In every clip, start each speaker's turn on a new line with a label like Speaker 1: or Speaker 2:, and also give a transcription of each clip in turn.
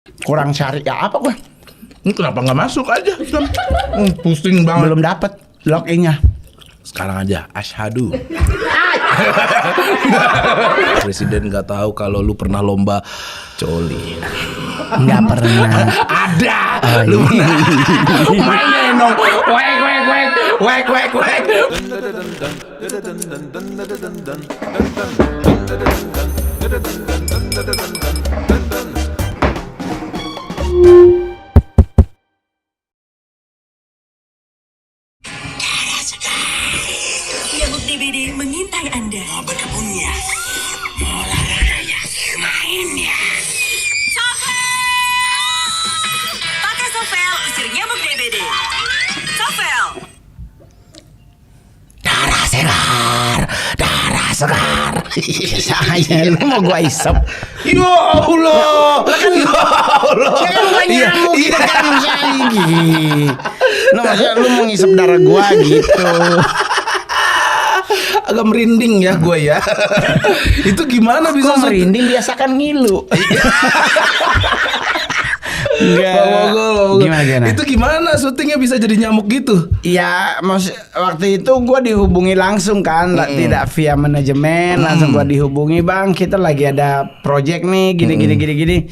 Speaker 1: Kurang syariah apa gue?
Speaker 2: Ini kenapa nggak masuk aja? Pusing banget.
Speaker 1: Belum dapat login-nya.
Speaker 2: Sekarang aja asyhadu. Presiden nggak tahu kalau lu pernah lomba coli.
Speaker 1: Nggak pernah.
Speaker 2: Ada.
Speaker 1: Oh,
Speaker 2: Lu
Speaker 1: iya.
Speaker 2: mainin dong. Wek.
Speaker 3: Nyamuk DBD mengintai Anda.
Speaker 4: Mau berkebunnya, mau olahraganya, mainnya.
Speaker 3: Pakai Sovel, usir nyamuk DBD. Sovel.
Speaker 4: Darah segar.
Speaker 1: Bisa aja lu mau gua isep.
Speaker 2: Ya Allah.
Speaker 1: Ya kan gua nyamuk gitu kan lu maksudnya lu mau ngisep darah gua gitu.
Speaker 2: Agak merinding ya gue ya. Itu gimana bisa
Speaker 1: Kok merinding, biasa kan ngilu. Enggak. Gimana?
Speaker 2: Itu gimana syutingnya bisa jadi nyamuk gitu?
Speaker 1: Ya, waktu itu gue dihubungi langsung kan, tidak via manajemen, langsung gue dihubungi, bang, kita lagi ada project nih, gini.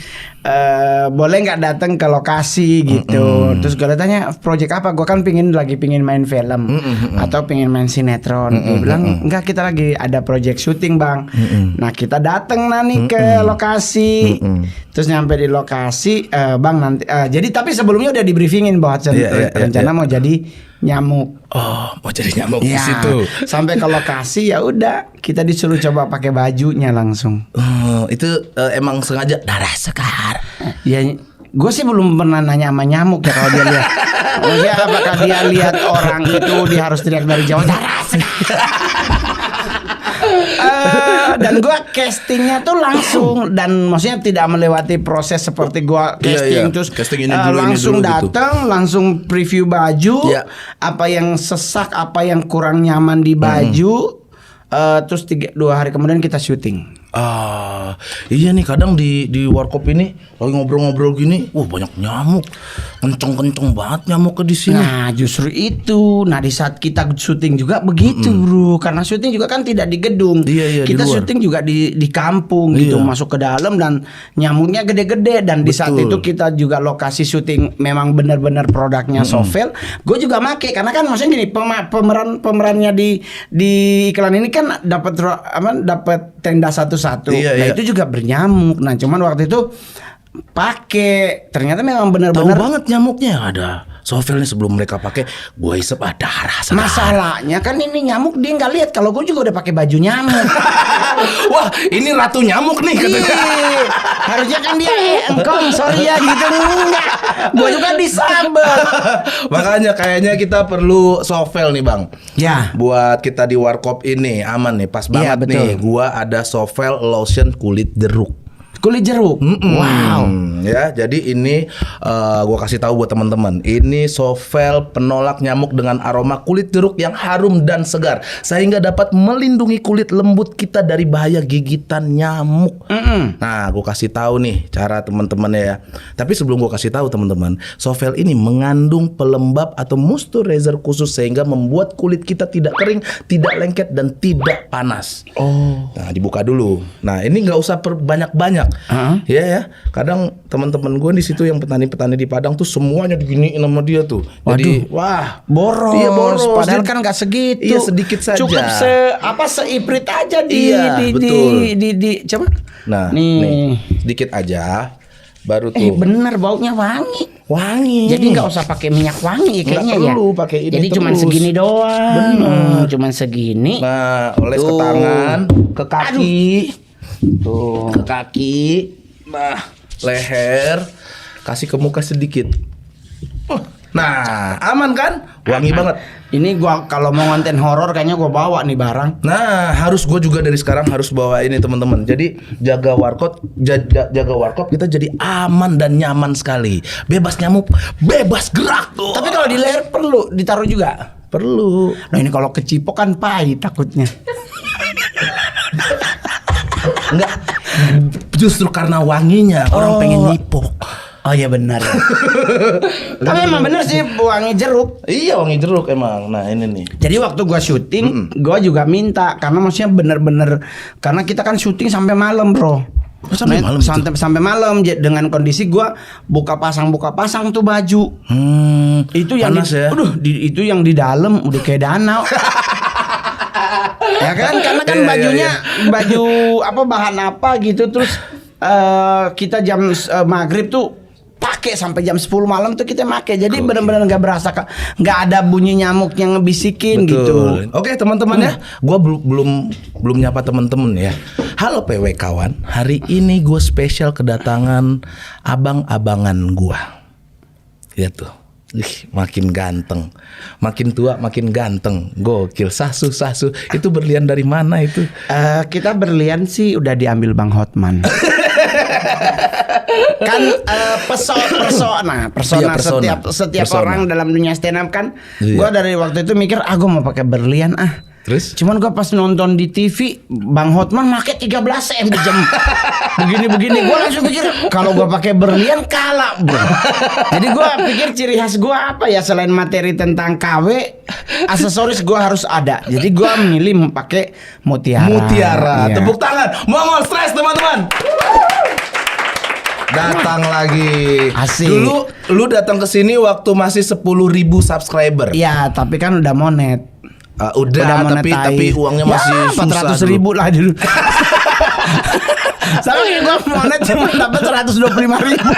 Speaker 1: Boleh nggak datang ke lokasi gitu? Terus gue tanya, project apa? Gue kan pingin main film atau pingin main sinetron. Gue bilang enggak, kita lagi ada project syuting bang. Nah kita datang nih ke lokasi. Terus nyampe di lokasi, bang nanti. Jadi tapi sebelumnya udah di briefingin bahwa rencana mau jadi nyamuk.
Speaker 2: Oh, mau jadi nyamuk di
Speaker 1: Ya,
Speaker 2: situ.
Speaker 1: sampai ke lokasi ya udah kita disuruh coba pakai bajunya langsung.
Speaker 2: Oh, itu emang sengaja darah segar.
Speaker 1: Ya, gue sih belum pernah nanya sama nyamuk ya kalau dia lihat. Maksudnya apakah dia lihat orang itu dia harus teriak dari jauh darah segar. Dan gue castingnya tuh langsung, dan maksudnya tidak melewati proses seperti gue casting terus
Speaker 2: casting ini dulu,
Speaker 1: langsung datang langsung preview baju, apa yang sesak, apa yang kurang nyaman di baju, terus 2 hari kemudian kita syuting.
Speaker 2: Iya nih, kadang di warkop ini lagi ngobrol-ngobrol gini, banyak nyamuk, kenceng banget nyamuknya di sini.
Speaker 1: Nah justru itu, di saat kita syuting juga begitu bro, karena syuting juga kan tidak di gedung, kita syuting juga di kampung gitu, masuk ke dalam dan nyamuknya gede-gede, dan di saat itu kita juga lokasi syuting memang benar-benar produknya Sovel. Gue juga make, karena kan maksudnya gini, pemerannya di iklan ini kan dapat tenda satu-satu. Nah itu juga bernyamuk. Nah cuman waktu itu pakai, ternyata memang benar-benar
Speaker 2: tahu banget nyamuknya ada. Sovel nih sebelum mereka pakai, gue isep darah segar.
Speaker 1: Masalahnya kan ini nyamuk dia nggak lihat kalau gue juga udah pakai baju nyamuk.
Speaker 2: Wah, ini ratu nyamuk nih katanya.
Speaker 1: Harusnya kan dia engkong, sorry ya gitu, enggak. Gue juga disabet.
Speaker 2: Makanya kayaknya kita perlu Sovel nih bang.
Speaker 1: Ya.
Speaker 2: Buat kita di warkop ini aman nih, pas banget nih. Gua ada Sovel lotion kulit jeruk.
Speaker 1: Kulit jeruk. Wow.
Speaker 2: Ya, jadi ini gua kasih tahu buat teman-teman. Ini Sovel penolak nyamuk dengan aroma kulit jeruk yang harum dan segar, sehingga dapat melindungi kulit lembut kita dari bahaya gigitan nyamuk. Nah, gua kasih tahu nih cara teman-temannya ya. Tapi sebelum gua kasih tahu teman-teman, Sovel ini mengandung pelembab atau moisturizer khusus sehingga membuat kulit kita tidak kering, tidak lengket dan tidak panas. Nah, dibuka dulu. Nah, ini nggak usah banyak-banyak. Ya. Kadang teman-teman gue di situ yang petani-petani di Padang tuh semuanya diginiin sama dia tuh. Jadi, wah,
Speaker 1: boros.
Speaker 2: Iya, boros.
Speaker 1: Padahal kan nggak segitu.
Speaker 2: Iya, sedikit saja.
Speaker 1: Cukup seiprit aja coba.
Speaker 2: Nah, nih sedikit aja. Baru tuh.
Speaker 1: Bener, baunya wangi. Jadi nggak usah pakai minyak wangi kayaknya ya.
Speaker 2: Perlu pakai ini.
Speaker 1: Jadi cuman segini doang. Cuman segini.
Speaker 2: Nah, oles ke tangan, ke kaki. Tuh, ke kaki. Nah, leher, kasih ke muka sedikit. Nah, aman kan? Wangi banget.
Speaker 1: Ini gua kalau mau konten horor kayaknya gua bawa nih barang.
Speaker 2: Nah, harus gua juga dari sekarang harus bawa ini teman-teman. Jadi jaga warkop kita jadi aman dan nyaman sekali. Bebas nyamuk, bebas gerak tuh.
Speaker 1: Tapi kalau di leher perlu ditaruh juga.
Speaker 2: Perlu.
Speaker 1: Nah ini kalau kecipok kan pahit takutnya.
Speaker 2: Enggak. Justru karena wanginya orang pengen nyipok.
Speaker 1: Oh iya benar. Tapi emang bener sih wangi jeruk.
Speaker 2: Iya, wangi jeruk emang. Nah, ini nih.
Speaker 1: Jadi waktu gua syuting, gua juga minta karena maksudnya bener-bener karena kita kan syuting sampai malam, Bro.
Speaker 2: Sampai malam itu?
Speaker 1: Sampai malam dengan kondisi gua buka pasang tuh baju. Itu yang
Speaker 2: panas ya?
Speaker 1: itu yang di dalam udah kayak danau. Ya kan karena kan
Speaker 2: Iya,
Speaker 1: bajunya
Speaker 2: iya.
Speaker 1: baju apa bahan apa gitu terus kita jam maghrib tuh pakai sampai jam 10 malam tuh kita pakai. Jadi benar-benar nggak berasa nggak ada bunyi nyamuk yang ngebisikin gitu.
Speaker 2: Oke teman-teman ya, gue belum nyapa teman-teman ya. Halo PW kawan, hari ini gue spesial kedatangan abang-abangan gue. Lihat tuh, makin ganteng, makin tua makin ganteng, gokil. Sasu itu berlian dari mana itu?
Speaker 1: Kita berlian sih udah diambil Bang Hotman. Kan persona
Speaker 2: Iya,
Speaker 1: setiap
Speaker 2: persona.
Speaker 1: orang dalam dunia stand up kan.
Speaker 2: Iya.
Speaker 1: Gua dari waktu itu mikir gua mau pakai berlian
Speaker 2: Terus?
Speaker 1: Cuman gua pas nonton di TV Bang Hotman pakai 13 cm jam begini gua langsung pikir kalau gua pakai berlian kalah, Bro. Jadi gua pikir ciri khas gua apa ya selain materi tentang KW, aksesoris gua harus ada. Jadi gua milih pakai mutiara. Iya.
Speaker 2: Tepuk tangan, Mongol Stress teman-teman. Datang lagi.
Speaker 1: Asik.
Speaker 2: Dulu lu datang ke sini waktu masih 10.000 subscriber.
Speaker 1: Iya, tapi kan udah monet.
Speaker 2: Udah tapi uangnya masih susah
Speaker 1: 400 ribu lah dulu. Sama kayak gue monet cuma dapat 125 ribu.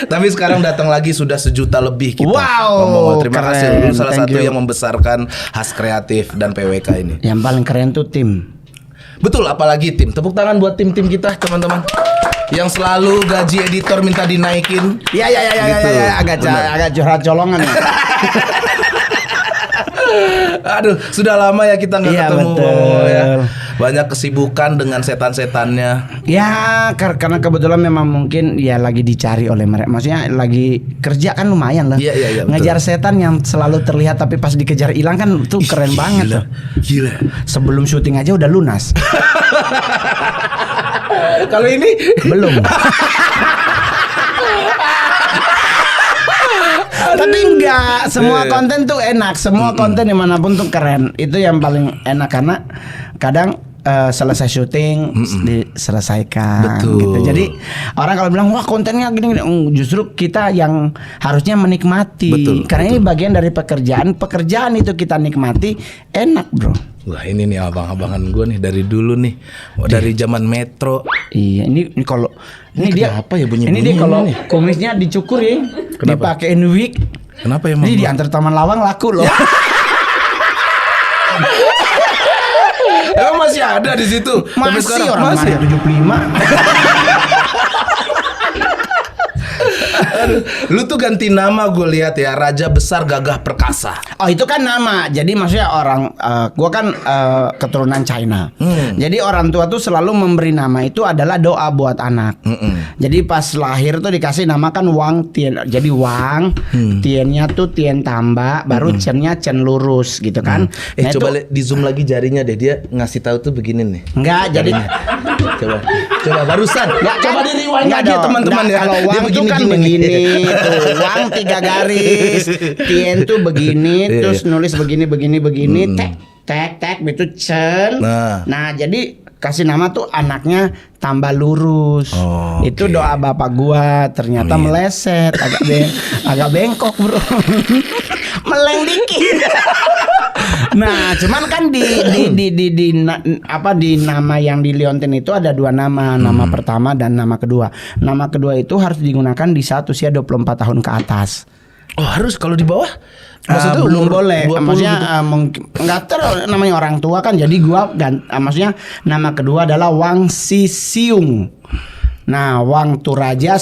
Speaker 2: Tapi sekarang datang lagi sudah 1 juta lebih kita.
Speaker 1: Wow,
Speaker 2: Ngomong, terima
Speaker 1: keren.
Speaker 2: kasih. Lu salah
Speaker 1: Thank
Speaker 2: satu
Speaker 1: you.
Speaker 2: yang membesarkan khas kreatif dan PWK ini.
Speaker 1: Yang paling keren tuh tim.
Speaker 2: Betul, apalagi tim. Tepuk tangan buat tim-tim kita, teman-teman. Yang selalu gaji editor minta dinaikin.
Speaker 1: Iya
Speaker 2: Gitu.
Speaker 1: agak curhat colongan ya.
Speaker 2: Aduh, sudah lama ya kita nggak
Speaker 1: Iya,
Speaker 2: ketemu.
Speaker 1: betul.
Speaker 2: Ya. Banyak kesibukan dengan setan-setannya.
Speaker 1: Ya karena kebetulan memang mungkin ya lagi dicari oleh mereka. Maksudnya lagi kerja kan lumayan lah.
Speaker 2: Iya, betul.
Speaker 1: Ngejar setan yang selalu terlihat tapi pas dikejar hilang kan tuh keren banget tuh.
Speaker 2: Gila.
Speaker 1: Sebelum syuting aja udah lunas.
Speaker 2: Kalau ini
Speaker 1: Belum. Tapi enggak, semua konten tuh enak, semua konten dimanapun tuh keren. Itu yang paling enak karena kadang selesai syuting diselesaikan.
Speaker 2: Betul.
Speaker 1: Gitu. Jadi orang kalau bilang wah kontennya gini, justru kita yang harusnya menikmati.
Speaker 2: Betul,
Speaker 1: Karena ini bagian dari pekerjaan itu kita nikmati, enak bro.
Speaker 2: Wah ini nih abang-abangan gue nih dari dulu nih, dari zaman Metro.
Speaker 1: Iya, ini kalau ini dia
Speaker 2: kenapa ya bunyi-bunyi
Speaker 1: ini dia kalau
Speaker 2: ini?
Speaker 1: kumisnya dicukur ya,
Speaker 2: Kenapa?
Speaker 1: dipakein wig.
Speaker 2: Kenapa emang?
Speaker 1: Ini
Speaker 2: gua?
Speaker 1: diantar Taman Lawang laku loh.
Speaker 2: Emang masih ada di situ? Sampai
Speaker 1: Masih
Speaker 2: sekarang?
Speaker 1: orang
Speaker 2: Masih?
Speaker 1: mana 75.
Speaker 2: Aduh, lu tuh ganti nama gue lihat ya, Raja Besar Gagah Perkasa.
Speaker 1: Oh itu kan nama. Jadi maksudnya orang gua kan keturunan China. Jadi orang tua tuh selalu memberi nama itu adalah doa buat anak. Jadi pas lahir tuh dikasih nama kan Wang Tien. Jadi Wang Tiennya tuh Tien tambah, baru Cennya Cen lurus gitu kan. Nah,
Speaker 2: Coba
Speaker 1: itu-
Speaker 2: di zoom lagi jarinya deh, dia ngasih tahu tuh begini nih.
Speaker 1: enggak jadi
Speaker 2: Coba barusan. Coba di rewind
Speaker 1: Enggak
Speaker 2: lagi
Speaker 1: dong.
Speaker 2: teman-teman
Speaker 1: Enggak,
Speaker 2: ya.
Speaker 1: Kalau
Speaker 2: Dia
Speaker 1: Wang tuh kan begini tuh, Wang 3 garis, Tien tuh begini,
Speaker 2: Iya,
Speaker 1: terus
Speaker 2: iya.
Speaker 1: nulis begini, tek itu Cen. Nah, jadi kasih nama tuh anaknya tambah lurus.
Speaker 2: Oh,
Speaker 1: Itu
Speaker 2: oke.
Speaker 1: doa bapak gua ternyata
Speaker 2: Amin.
Speaker 1: meleset, agak bengkok bro, meleng dikit. Nah, cuman kan di nama yang di Liontin itu ada 2 nama, nama pertama dan nama kedua. Nama kedua itu harus digunakan di saat usia 24 tahun ke atas.
Speaker 2: Oh harus kalau di bawah? Maksudnya
Speaker 1: Belum
Speaker 2: umur
Speaker 1: boleh.
Speaker 2: 20
Speaker 1: Maksudnya
Speaker 2: gitu?
Speaker 1: mungkin enggak namanya orang tua kan. Jadi gua maksudnya nama kedua adalah Wang Sisiung. Nah, Wang tuh raja,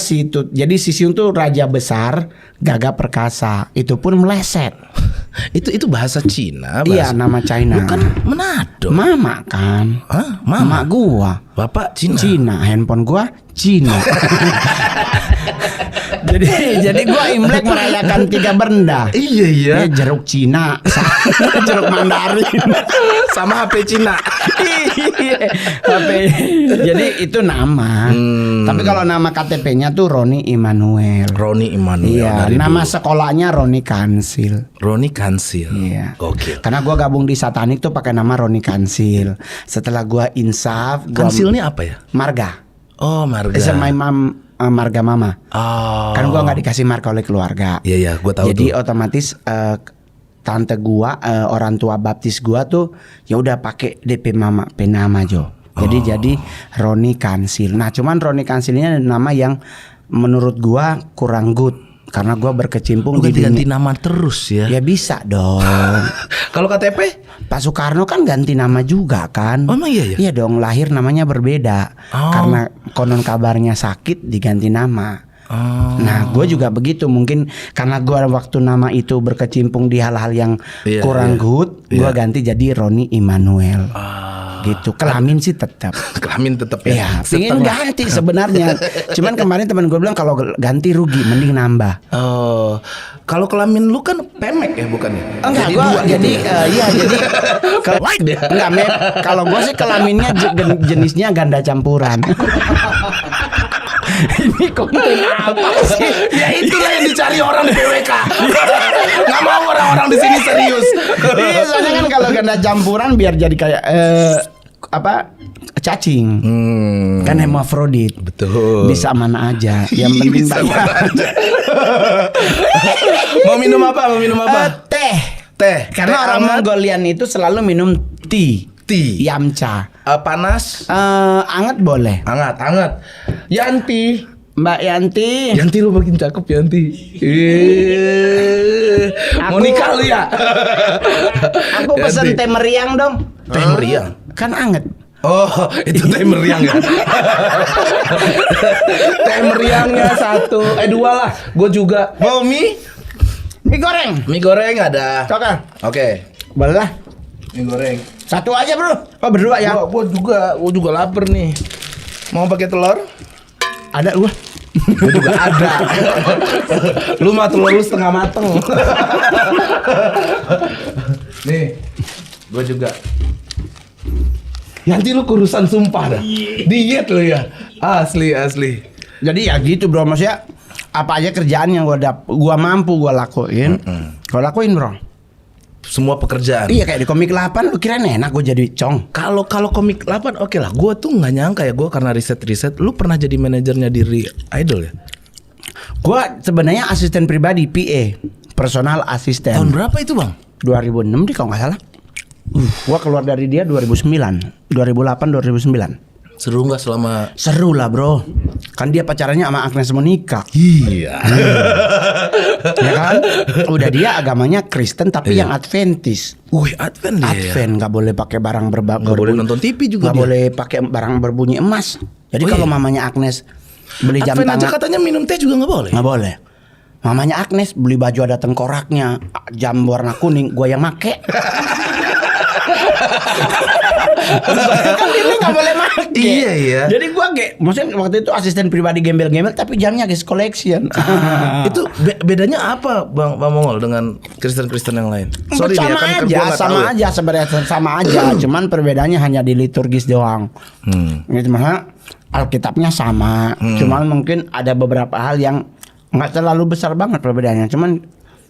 Speaker 1: jadi Sisiung tuh raja besar, Gagah Perkasa. Itu pun meleset.
Speaker 2: Itu bahasa Cina.
Speaker 1: Iya, nama China.
Speaker 2: Bukan Manado.
Speaker 1: Mama kan.
Speaker 2: Hah?
Speaker 1: Mama
Speaker 2: Mama?
Speaker 1: gua.
Speaker 2: Bapak Cina.
Speaker 1: Cina, handphone gua Cina. jadi gue Imlek merayakan 3 benda.
Speaker 2: Iya iya.
Speaker 1: Ya, jeruk Cina, jeruk Mandarin,
Speaker 2: Sama HP Cina.
Speaker 1: Iya, HP. Jadi itu nama. Tapi kalau nama KTP-nya tuh Roni Immanuel.
Speaker 2: Roni Immanuel.
Speaker 1: Iya,
Speaker 2: dari
Speaker 1: nama
Speaker 2: dulu.
Speaker 1: sekolahnya Roni Kansil.
Speaker 2: Roni Kansil.
Speaker 1: Iya.
Speaker 2: Gokil.
Speaker 1: Karena gua gabung di Satanik tuh pakai nama Roni Kansil. Setelah gua insaf, gua
Speaker 2: Kansil ini apa ya?
Speaker 1: marga.
Speaker 2: Oh, marga.
Speaker 1: It's my mom, marga mama.
Speaker 2: Oh.
Speaker 1: Kan gua nggak dikasih marga oleh keluarga.
Speaker 2: Iya iya, gua tahu
Speaker 1: Jadi
Speaker 2: tuh.
Speaker 1: otomatis tante gua, orang tua baptis gua tuh ya udah pakai DP mama penama Jo. Jadi Roni Kansil. Nah, cuman Roni Kansil ini nama yang menurut gua kurang good karena gua berkecimpung
Speaker 2: Lu
Speaker 1: di
Speaker 2: ganti-ganti
Speaker 1: dunia.
Speaker 2: nama terus ya.
Speaker 1: Ya bisa dong.
Speaker 2: Kalau KTP?
Speaker 1: Pak Soekarno kan ganti nama juga kan.
Speaker 2: Oh, emang iya ya?
Speaker 1: Iya dong, lahir namanya berbeda.
Speaker 2: Oh.
Speaker 1: Karena konon kabarnya sakit diganti nama.
Speaker 2: Oh.
Speaker 1: Nah, gue juga begitu. Mungkin karena gue waktu nama itu berkecimpung di hal-hal yang
Speaker 2: Iya,
Speaker 1: kurang
Speaker 2: iya.
Speaker 1: good, gue
Speaker 2: Iya.
Speaker 1: ganti jadi Roni Immanuel. Gitu. Kelamin sih tetap.
Speaker 2: Kelamin tetap
Speaker 1: Iya,
Speaker 2: ya.
Speaker 1: pengen ganti sebenarnya. Cuman kemarin teman gue bilang kalau ganti rugi, mending nambah.
Speaker 2: Oh, kalau kelamin lu kan pemek ya bukannya?
Speaker 1: Enggak,
Speaker 2: Jadi
Speaker 1: gua
Speaker 2: dua
Speaker 1: jadi
Speaker 2: gitu ya?
Speaker 1: iya jadi enggak Mep. Kalau gua sih kelaminnya jenisnya ganda campuran. Ini konten apa sih?
Speaker 2: Ya itulah yang dicari orang di BWK. Nggak mau orang-orang di sini serius.
Speaker 1: Iya, soalnya kan kalau ganda campuran biar jadi kayak cacing. Kan hemafrodit.
Speaker 2: Betul.
Speaker 1: Bisa mana aja. Yang penting
Speaker 2: Bisa
Speaker 1: banyak.
Speaker 2: mana aja. Mau minum apa? Mau minum apa?
Speaker 1: Teh.
Speaker 2: Teh.
Speaker 1: Karena
Speaker 2: Teh
Speaker 1: orang
Speaker 2: hangat?
Speaker 1: Mongolian itu selalu minum tea.
Speaker 2: Tea.
Speaker 1: Yamcha.
Speaker 2: Panas.
Speaker 1: Anget boleh.
Speaker 2: Hangat, hangat. Yanti.
Speaker 1: Mbak Yanti.
Speaker 2: Yanti lu makin cakep Yanti. Mau
Speaker 1: Aku-
Speaker 2: nikah lu ya?
Speaker 1: Aku pesen
Speaker 2: Yanti.
Speaker 1: teh meriang dong.
Speaker 2: Teh meriang.
Speaker 1: Kan anget.
Speaker 2: Oh, itu teh meriang ya. Teh meriangnya 1, 2 lah. Gue juga. Mau mie?
Speaker 1: Mie goreng.
Speaker 2: Mie goreng ada.
Speaker 1: Coba.
Speaker 2: Oke.
Speaker 1: Boleh lah.
Speaker 2: Mie goreng.
Speaker 1: Satu aja bro. Oh berdua ya.
Speaker 2: Gue juga lapar nih. Mau pakai telur?
Speaker 1: Ada gua.
Speaker 2: Gue juga ada. Lu mah telur lu setengah mateng. Nih, gue juga. Nanti lu kurusan sumpah dah. Diet lu ya. Asli.
Speaker 1: Jadi ya gitu bro. Maksudnya apa aja kerjaan yang gua mampu gua lakuin. Gua lakuin bro.
Speaker 2: Semua pekerjaan.
Speaker 1: Iya kayak di komik 8 lu kirain enak gua jadi cong.
Speaker 2: Kalau komik 8 oke lah. Gue tuh nggak nyangka ya, gue karena riset. Lu pernah jadi manajernya diri Idol ya?
Speaker 1: Gua sebenarnya asisten pribadi PA, personal
Speaker 2: Tahun
Speaker 1: assistant.
Speaker 2: berapa itu bang?
Speaker 1: 2006 deh kalau nggak salah. Gua keluar dari dia 2009, 2008, 2009.
Speaker 2: Seru nggak selama?
Speaker 1: Seru lah bro. Kan dia pacarannya sama Agnes Monica.
Speaker 2: Iya.
Speaker 1: Ya kan? Udah dia agamanya Kristen tapi
Speaker 2: Iya.
Speaker 1: yang Adventis.
Speaker 2: Wih, Advent dia.
Speaker 1: Advent nggak boleh pakai barang
Speaker 2: Nggak boleh nonton TV juga
Speaker 1: nggak
Speaker 2: dia.
Speaker 1: boleh pakai barang berbunyi emas. Jadi
Speaker 2: Oh,
Speaker 1: kalau
Speaker 2: iya?
Speaker 1: mamanya Agnes beli jam
Speaker 2: Advent aja
Speaker 1: tangan
Speaker 2: katanya minum teh juga nggak boleh.
Speaker 1: nggak boleh. Mamanya Agnes beli baju ada tengkoraknya, jam warna kuning, gua yang make. Kan ini nggak boleh make.
Speaker 2: Iya, iya.
Speaker 1: Jadi gua maksudnya waktu itu asisten pribadi gembel-gembel tapi jamnya guys collection.
Speaker 2: Itu bedanya apa bang Mongol dengan Kristen yang lain? Sorry
Speaker 1: sama
Speaker 2: ya kan
Speaker 1: aja,
Speaker 2: gua nggak
Speaker 1: sama
Speaker 2: tahu ya.
Speaker 1: aja sebenarnya sama aja. Cuman perbedaannya hanya di liturgis doang. Gitu mah Alkitabnya sama. Cuman mungkin ada beberapa hal yang nggak terlalu besar banget perbedaannya. Cuman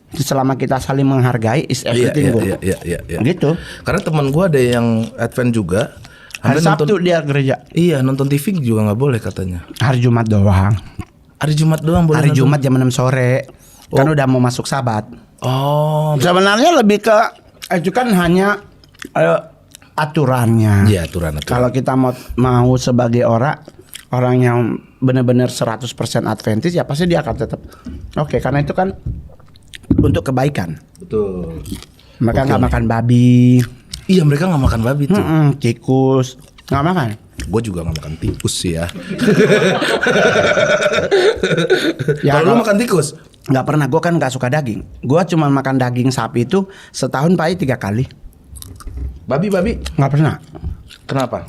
Speaker 1: selama kita saling menghargai is everything good.
Speaker 2: Iya.
Speaker 1: Gitu.
Speaker 2: Karena teman gua ada yang Advent juga.
Speaker 1: Hari
Speaker 2: Sampai
Speaker 1: Sabtu dia gereja.
Speaker 2: Iya, nonton TV juga nggak boleh katanya.
Speaker 1: Hari Jumat doang.
Speaker 2: Hari Jumat doang boleh
Speaker 1: Hari
Speaker 2: nonton?
Speaker 1: Jumat jam 6 sore. Kan udah mau masuk Sabat.
Speaker 2: Oh,
Speaker 1: Sebenarnya lebih ke itu kan hanya aturannya.
Speaker 2: iya aturan.
Speaker 1: Kalau kita mau sebagai orang yang benar-benar 100% Adventis ya pasti dia akan tetap oke, karena itu kan untuk kebaikan.
Speaker 2: Betul.
Speaker 1: Mereka nggak makan babi,
Speaker 2: Iya, mereka nggak makan babi tuh.
Speaker 1: tikus, nggak makan.
Speaker 2: Gue juga nggak makan tikus sih ya.
Speaker 1: Ya,
Speaker 2: Kalau lu
Speaker 1: kalau-
Speaker 2: makan tikus?
Speaker 1: Nggak pernah, gue kan nggak suka daging. Gue cuma makan daging sapi itu setahun paling 3 kali.
Speaker 2: Babi.
Speaker 1: Nggak pernah.
Speaker 2: Kenapa?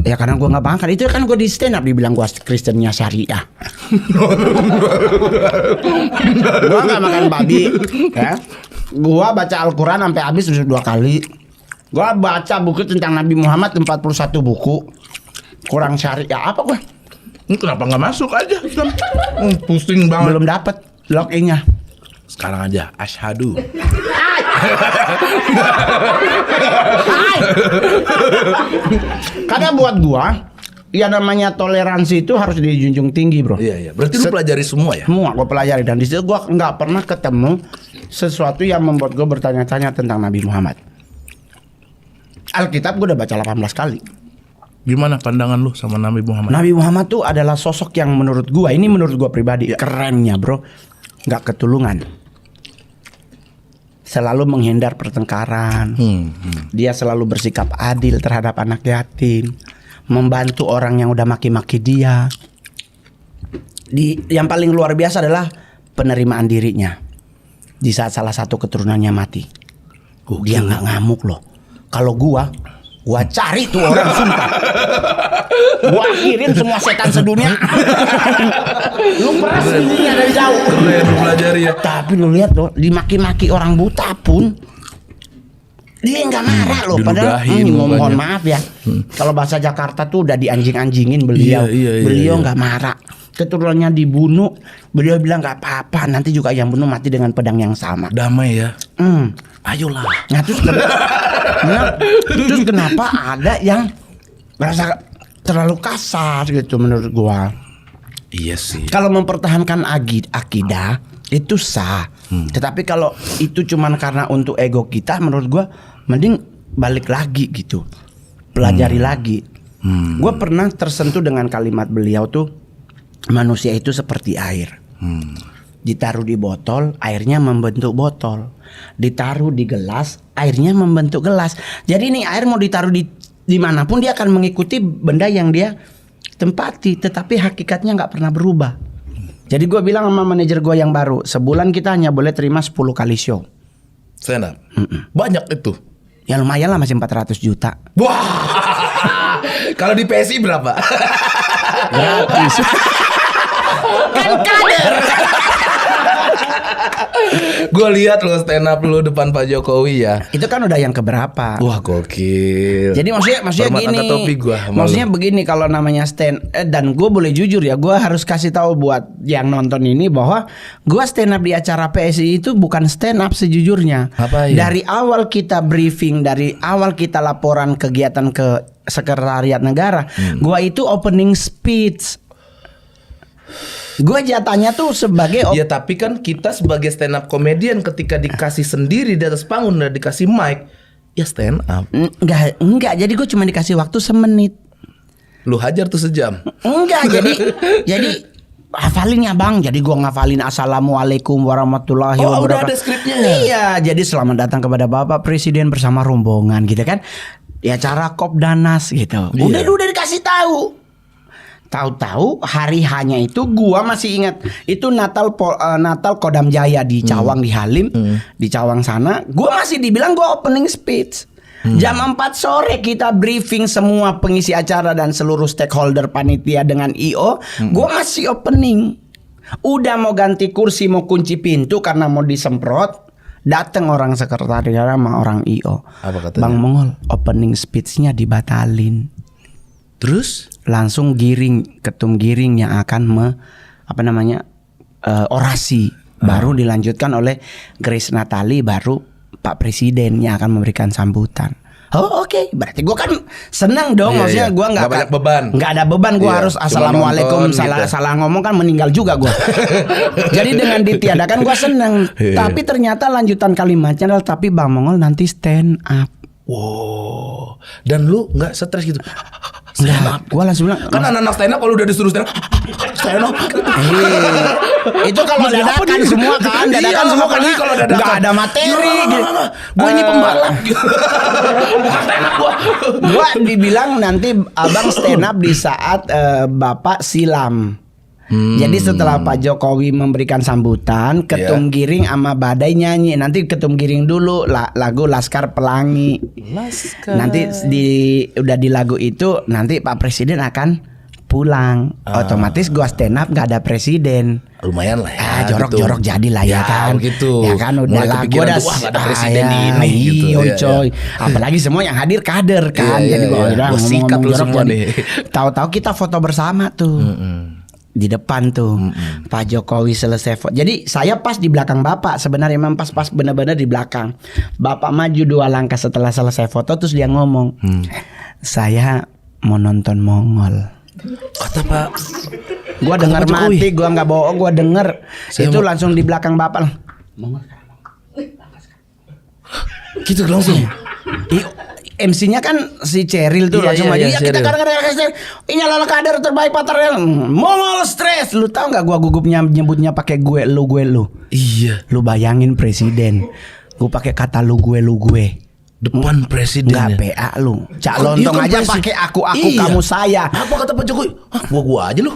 Speaker 1: Ya karena gue nggak bangkat. Itu kan gue di stand up dibilang gue Kristennya syariah. Gue nggak makan babi, ya. Gue baca Al-Quran sampai habis 2 kali. Gue baca buku tentang Nabi Muhammad 41 buku. Kurang syariah apa gue?
Speaker 2: Ini kenapa nggak masuk aja? Pusing banget.
Speaker 1: Belum dapat login-nya.
Speaker 2: Sekarang aja asyhadu.
Speaker 1: Karena buat gua, ya namanya toleransi itu harus dijunjung tinggi, bro.
Speaker 2: Iya. Berarti lu pelajari semua ya?
Speaker 1: Semua gua pelajari, dan di situ gua nggak pernah ketemu sesuatu yang membuat gua bertanya-tanya tentang Nabi Muhammad. Alkitab gua udah baca 18 kali.
Speaker 2: Gimana pandangan lu sama Nabi Muhammad?
Speaker 1: Nabi Muhammad tuh adalah sosok yang menurut gua, ini menurut gua pribadi, kerennya, bro. Nggak ketulungan. Selalu menghindar pertengkaran. Dia selalu bersikap adil terhadap anak yatim, membantu orang yang udah maki-maki dia. Yang paling luar biasa adalah penerimaan dirinya. Di saat salah satu keturunannya mati, dia nggak ngamuk loh. Kalau gua cari tuh orang, sumpah. Gua akhirin semua setan sedunia. Lu peras dirinya dari jauh.
Speaker 2: Keren lu pelajari ya.
Speaker 1: Tapi lu lihat loh, dimaki-maki orang buta pun dia nggak marah loh. Padahal mohon maaf ya. Kalau bahasa Jakarta tuh udah dianjing-anjingin beliau. Beliau nggak marah. Keturunannya dibunuh, beliau bilang nggak apa-apa. Nanti juga yang bunuh mati dengan pedang yang sama.
Speaker 2: Damai ya. Ayolah.
Speaker 1: Nah terus kenapa ada yang merasa terlalu kasar gitu menurut gua?
Speaker 2: Iya sih.
Speaker 1: Kalau mempertahankan akidah itu sah. Tetapi kalau itu cuman karena untuk ego kita, menurut gua mending balik lagi gitu. Pelajari lagi. Gua pernah tersentuh dengan kalimat beliau tuh, manusia itu seperti air. Ditaruh di botol, airnya membentuk botol. Ditaruh di gelas, airnya membentuk gelas. Jadi nih air mau ditaruh di manapun dia akan mengikuti benda yang dia tempati, tetapi hakikatnya nggak pernah berubah. Jadi gue bilang sama manajer gue yang baru, sebulan kita hanya boleh terima 10 kali show.
Speaker 2: Stand up. Banyak itu.
Speaker 1: Ya lumayan lah, masih 400 juta.
Speaker 2: Wah. Kalau di PSI berapa?
Speaker 1: Gratis. Kan kader.
Speaker 2: Gue lihat lo stand up lo depan Pak Jokowi ya.
Speaker 1: Itu kan udah yang keberapa.
Speaker 2: Wah gokil.
Speaker 1: Jadi maksudnya
Speaker 2: Hormat
Speaker 1: gini.
Speaker 2: angkat topi gua,
Speaker 1: Maksudnya begini, kalau namanya dan gue boleh jujur ya, gue harus kasih tahu buat yang nonton ini bahwa gue stand up di acara PSI itu bukan stand up sejujurnya.
Speaker 2: Apa ya?
Speaker 1: Dari awal kita briefing, dari awal kita laporan kegiatan ke Sekretariat Negara, gue itu opening speech. Gue jatahnya tuh sebagai
Speaker 2: Ya tapi kan kita sebagai stand up comedian ketika dikasih sendiri di atas panggung dan dikasih mic, ya stand up.
Speaker 1: Enggak, jadi gue cuma dikasih waktu semenit.
Speaker 2: Lu hajar tuh sejam.
Speaker 1: Enggak, jadi hafalinnya bang. Jadi gue ngafalin assalamualaikum warahmatullahi wabarakatuh.
Speaker 2: Udah ada skripnya.
Speaker 1: Iya, jadi selamat datang kepada Bapak Presiden bersama rombongan gitu kan. Di acara Kopdanas gitu. Udah dikasih tahu. Tahu-tahu hari hanya itu gua masih ingat itu Natal Kodam Jaya di Cawang di Halim, di Cawang sana. Gua masih dibilang gua opening speech. Jam 4 sore kita briefing semua pengisi acara dan seluruh stakeholder panitia dengan IO. Gua masih opening. Udah mau ganti kursi, mau kunci pintu karena mau disemprot. Datang orang sekretariat sama orang IO.
Speaker 2: Apa katanya?
Speaker 1: Bang Mongol, opening speech-nya dibatalin.
Speaker 2: Terus
Speaker 1: Langsung ketum giring yang akan orasi, baru dilanjutkan oleh Grace Natali, baru Pak Presiden yang akan memberikan sambutan. Oh oke. Berarti gue kan senang dong. Maksudnya gue
Speaker 2: nggak banyak beban.
Speaker 1: Nggak ada beban. Gue harus assalamualaikum
Speaker 2: nonton,
Speaker 1: salah ngomong kan meninggal juga gue. Jadi dengan ditiadakan gue senang. Tapi ternyata lanjutan kalimatnya adalah, tapi Bang Mongol nanti stand up.
Speaker 2: wow. Dan lu nggak stres gitu?
Speaker 1: Nah, gue langsung bilang,
Speaker 2: Kan anak-anak stand up kalau udah disuruh stand up.
Speaker 1: Itu kalau dadakan semua kan, dadakan semua kan,
Speaker 2: kalau dadakan
Speaker 1: nggak ada materi.
Speaker 2: Gue ini pembalap. Bukan stand up gue.
Speaker 1: Gua dibilang nanti abang stand up di saat Bapak silam. Jadi setelah Pak Jokowi memberikan sambutan, Ketum Giring sama Badai nyanyi. Nanti Ketum Giring dulu lagu Laskar Pelangi. Nanti udah di lagu itu nanti Pak Presiden akan pulang. Otomatis gua stand up gak ada presiden.
Speaker 2: Lumayan lah ya.
Speaker 1: Jorok-jorok jadi lah ya kan.
Speaker 2: Gitu.
Speaker 1: Ya kan udah
Speaker 2: Mulai
Speaker 1: lah
Speaker 2: kepikiran
Speaker 1: gua udah
Speaker 2: tuh, wah gak ada presiden ini gitu.
Speaker 1: Iya coy. Apalagi semua yang hadir kader kan.
Speaker 2: Iya,
Speaker 1: Jadi gua udah
Speaker 2: Gua sikat lu
Speaker 1: jorok
Speaker 2: semua
Speaker 1: jadi.
Speaker 2: nih.
Speaker 1: Tahu-tahu kita foto bersama tuh. Di depan tuh Pak Jokowi selesai foto. Jadi saya pas di belakang Bapak. Sebenarnya memang pas benar-benar di belakang. Bapak maju 2 langkah setelah selesai foto. Terus dia ngomong, saya mau nonton Mongol.
Speaker 2: Kata Pak.
Speaker 1: Gua dengar mati, gua nggak bohong, gua denger. Itu langsung di belakang Bapak. Mongol.
Speaker 2: Gitu langsung.
Speaker 1: MC-nya kan si Ceril tuh langsung maju. Ya kita kadang-kadang ini adalah kader terbaik Patar Mongol stres. Lu tahu nggak gua gugupnya nyebutnya pakai gue lu.
Speaker 2: Iya.
Speaker 1: Lu bayangin presiden. Gua pakai kata lu gue.
Speaker 2: Depan presiden.
Speaker 1: Nggak PA lu. Cak Lontong
Speaker 2: kan
Speaker 1: aja pakai aku kamu saya.
Speaker 2: Apa kata Pak Jokowi? Gua aja lu.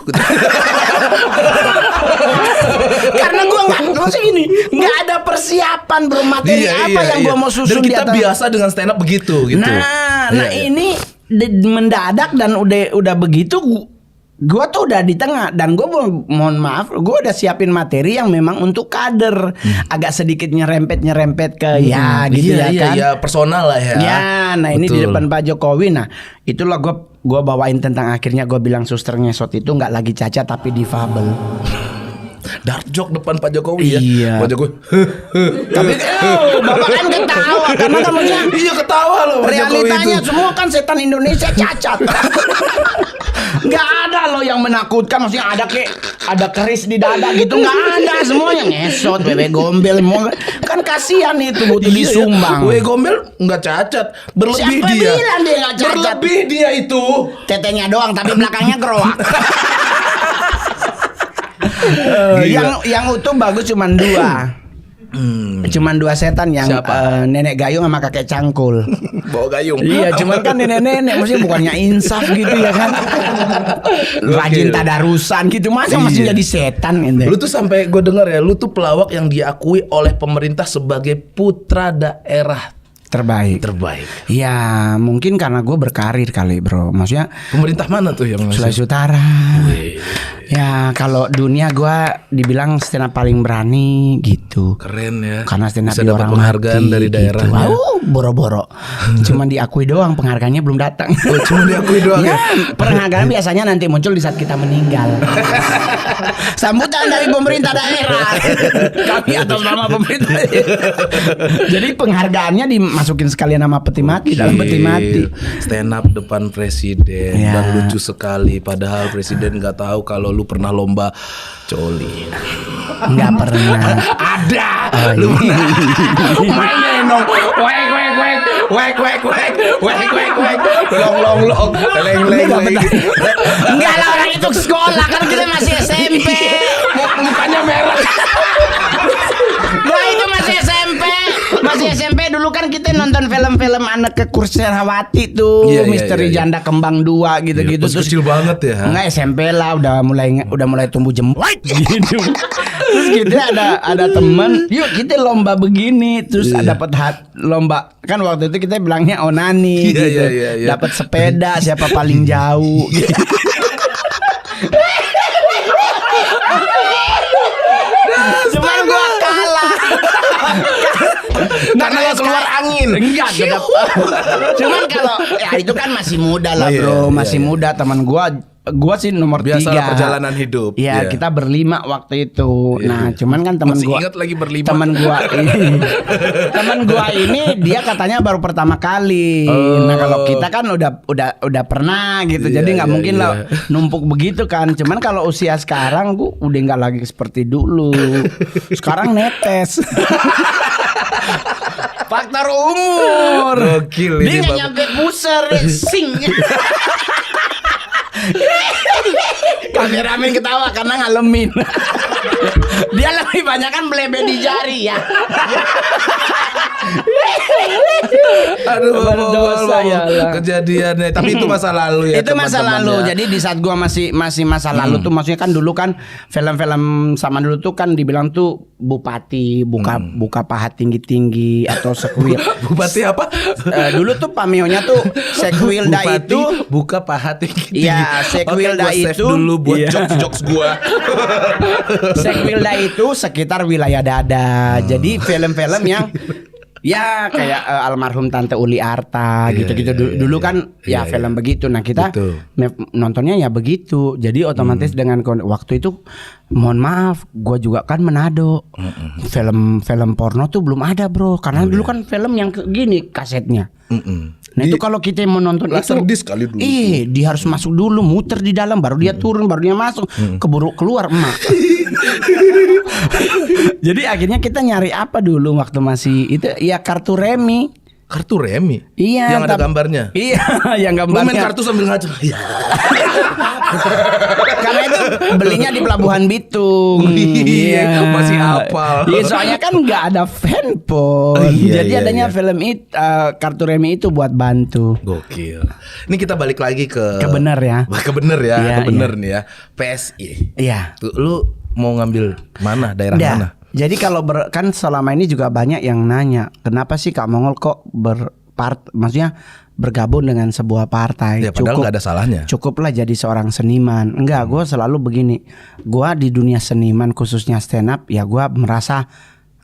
Speaker 1: Karena gua maksudnya gini, nggak ada persiapan bro, materi yang gua mau susun.
Speaker 2: Dan kita
Speaker 1: di atas.
Speaker 2: biasa dengan stand up begitu gitu.
Speaker 1: Nah ini mendadak dan udah begitu. Gua tuh udah di tengah dan gue mohon maaf, gue udah siapin materi yang memang untuk kader, agak sedikit nyerempet ke gitu ya kan.
Speaker 2: Iya, personal lah ya.
Speaker 1: Ya, nah ini di depan Pak Jokowi. Nah, itulah gue bawain tentang akhirnya gue bilang suster ngesot itu nggak lagi cacat tapi difabel.
Speaker 2: Dark joke depan Pak Jokowi ya.
Speaker 1: Iya.
Speaker 2: Pak Jokowi.
Speaker 1: Tapi Bapak kan ketawa karena kan maksudnya
Speaker 2: Iya ketawa loh Pak Jokowi itu.
Speaker 1: realitanya semua kan setan Indonesia cacat. Nggak ada loh yang menakutkan, maksudnya ada keris di dada gitu, nggak ada, semuanya ngesot, wewe gombel, kan kasihan itu butuh disumbang.
Speaker 2: Wewe gombel nggak cacat, berlebih
Speaker 1: Siapa
Speaker 2: dia.
Speaker 1: bilang dia nggak cacat?
Speaker 2: Berlebih dia itu.
Speaker 1: Tetenya doang tapi belakangnya keroak. Yang utuh bagus cuman 2. Cuman 2 setan yang nenek gayung sama kakek cangkul.
Speaker 2: Bawa gayung.
Speaker 1: Iya, cuman kan nenek-nenek maksudnya bukannya insaf gitu ya kan. Rajin tadarusan gitu, masa masih jadi setan gitu.
Speaker 2: Lu tuh sampai gue denger ya, lu tuh pelawak yang diakui oleh pemerintah sebagai putra daerah
Speaker 1: terbaik. Ya mungkin karena gue berkarir kali bro. Maksudnya
Speaker 2: pemerintah mana tuh yang
Speaker 1: Sulawesi Utara. Ya kalau dunia gue dibilang stand up paling berani gitu.
Speaker 2: Keren ya.
Speaker 1: Karena stand up
Speaker 2: bisa dapat penghargaan dari daerahnya.
Speaker 1: Wow, boro-boro. Cuman diakui doang, penghargaannya belum datang.
Speaker 2: Oh, cuma diakui doang ya.
Speaker 1: Penghargaan biasanya nanti muncul di saat kita meninggal. Sambutan dari pemerintah daerah. Kami atas nama pemerintah. Jadi penghargaannya dimasukin sekalian nama peti mati dalam peti mati.
Speaker 2: Stand up depan presiden dan lucu sekali. Padahal presiden nggak tahu kalau lu pernah lomba coli.
Speaker 1: Nggak pernah.
Speaker 2: Ada.
Speaker 1: Lu
Speaker 2: Mainnya dong. Wek. Long. Leng.
Speaker 1: Enggak lah, orang itu sekolah kan kita masih SMP.
Speaker 2: Mukanya merah.
Speaker 1: Nah itu masih SMP dulu kan kita nonton film-film anak ke Kursiawati tuh, Misteri Janda Kembang 2 gitu-gitu.
Speaker 2: Terus kecil banget ya.
Speaker 1: Enggak SMP lah, udah mulai tumbuh jempol gitu. Terus kita ada teman, yuk kita lomba begini, terus dapat lomba kan waktu itu kita bilangnya onani gitu. Dapat sepeda siapa paling jauh. Cuman gua kalah. Karena gak keluar angin. Enggak, cuman kalau ya itu kan masih muda lah bro, masih muda teman gua sih nomor 3.
Speaker 2: Biasalah perjalanan hidup.
Speaker 1: Ya kita berlima waktu itu. Nah cuman kan teman gua
Speaker 2: ingat lagi berlima.
Speaker 1: Teman gua ini dia katanya baru pertama kali. Nah kalau kita kan udah pernah gitu. Jadi nggak mungkin lah numpuk begitu kan. Cuman kalau usia sekarang gua udah nggak lagi seperti dulu. Sekarang netes. Faktor umur.
Speaker 2: Gokil
Speaker 1: Dia
Speaker 2: ini
Speaker 1: nggak nyampe puser, sing. Kameramen ketawa karena ngalamin. Dia lebih banyak kan melebeh di jari ya.
Speaker 2: Aduh,
Speaker 1: Berdosa, ya Allah.
Speaker 2: kejadiannya. Tapi itu masa lalu ya.
Speaker 1: Itu masa
Speaker 2: teman-teman
Speaker 1: lalu.
Speaker 2: ya.
Speaker 1: Jadi di saat gua masih masa lalu tuh, maksudnya kan dulu kan film-film sama dulu tuh kan dibilang tuh bupati buka paha tinggi-tinggi atau sekwil.
Speaker 2: Bupati apa?
Speaker 1: Dulu tuh pameonya tuh Sekwilda
Speaker 2: Bupati
Speaker 1: itu.
Speaker 2: buka paha tinggi.
Speaker 1: Iya, Sekwilda
Speaker 2: Oke, gua save
Speaker 1: itu.
Speaker 2: dulu buat
Speaker 1: Iya.
Speaker 2: jokes gua.
Speaker 1: Sekwilda itu sekitar wilayah Dada. Jadi film-film yang ya kayak almarhum Tante Uli Arta gitu-gitu dulu kan ya film begitu. Nah kita
Speaker 2: Betul.
Speaker 1: nontonnya ya begitu. Jadi otomatis dengan waktu itu, mohon maaf, gue juga kan Manado. Film porno tuh belum ada bro, karena dulu kan film yang gini kasetnya. Nah itu kalau kita mau nonton itu,
Speaker 2: Laserdisc kali dulu.
Speaker 1: dia harus masuk dulu, muter di dalam, baru dia turun, baru dia masuk, keburu keluar emak. Jadi akhirnya kita nyari apa dulu waktu masih itu ya kartu remi.
Speaker 2: Kartu remi.
Speaker 1: Iya.
Speaker 2: Yang ada gambarnya.
Speaker 1: Iya, yang
Speaker 2: Lu
Speaker 1: gambarnya.
Speaker 2: main kartu sambil ngaca. Ya.
Speaker 1: Karena itu belinya di Pelabuhan Bitung.
Speaker 2: Iya, masih hafal.
Speaker 1: Iya, soalnya kan nggak ada handphone.
Speaker 2: Iya,
Speaker 1: Jadi
Speaker 2: iya,
Speaker 1: adanya
Speaker 2: iya.
Speaker 1: film itu, kartu remi itu buat bantu.
Speaker 2: Gokil. Ini kita balik lagi ke
Speaker 1: Kebener ya.
Speaker 2: Kebener ya,
Speaker 1: Iya,
Speaker 2: kebener nih ya. PSI.
Speaker 1: Iya.
Speaker 2: Tuh, lu mau ngambil mana? Daerah
Speaker 1: Dah.
Speaker 2: mana?
Speaker 1: Jadi kalau kan selama ini juga banyak yang nanya, kenapa sih Kak Mongol kok maksudnya bergabung dengan sebuah partai?
Speaker 2: Ya padahal nggak ada salahnya.
Speaker 1: Cukuplah jadi seorang seniman. Enggak, gue selalu begini. Gue di dunia seniman khususnya stand up, ya gue merasa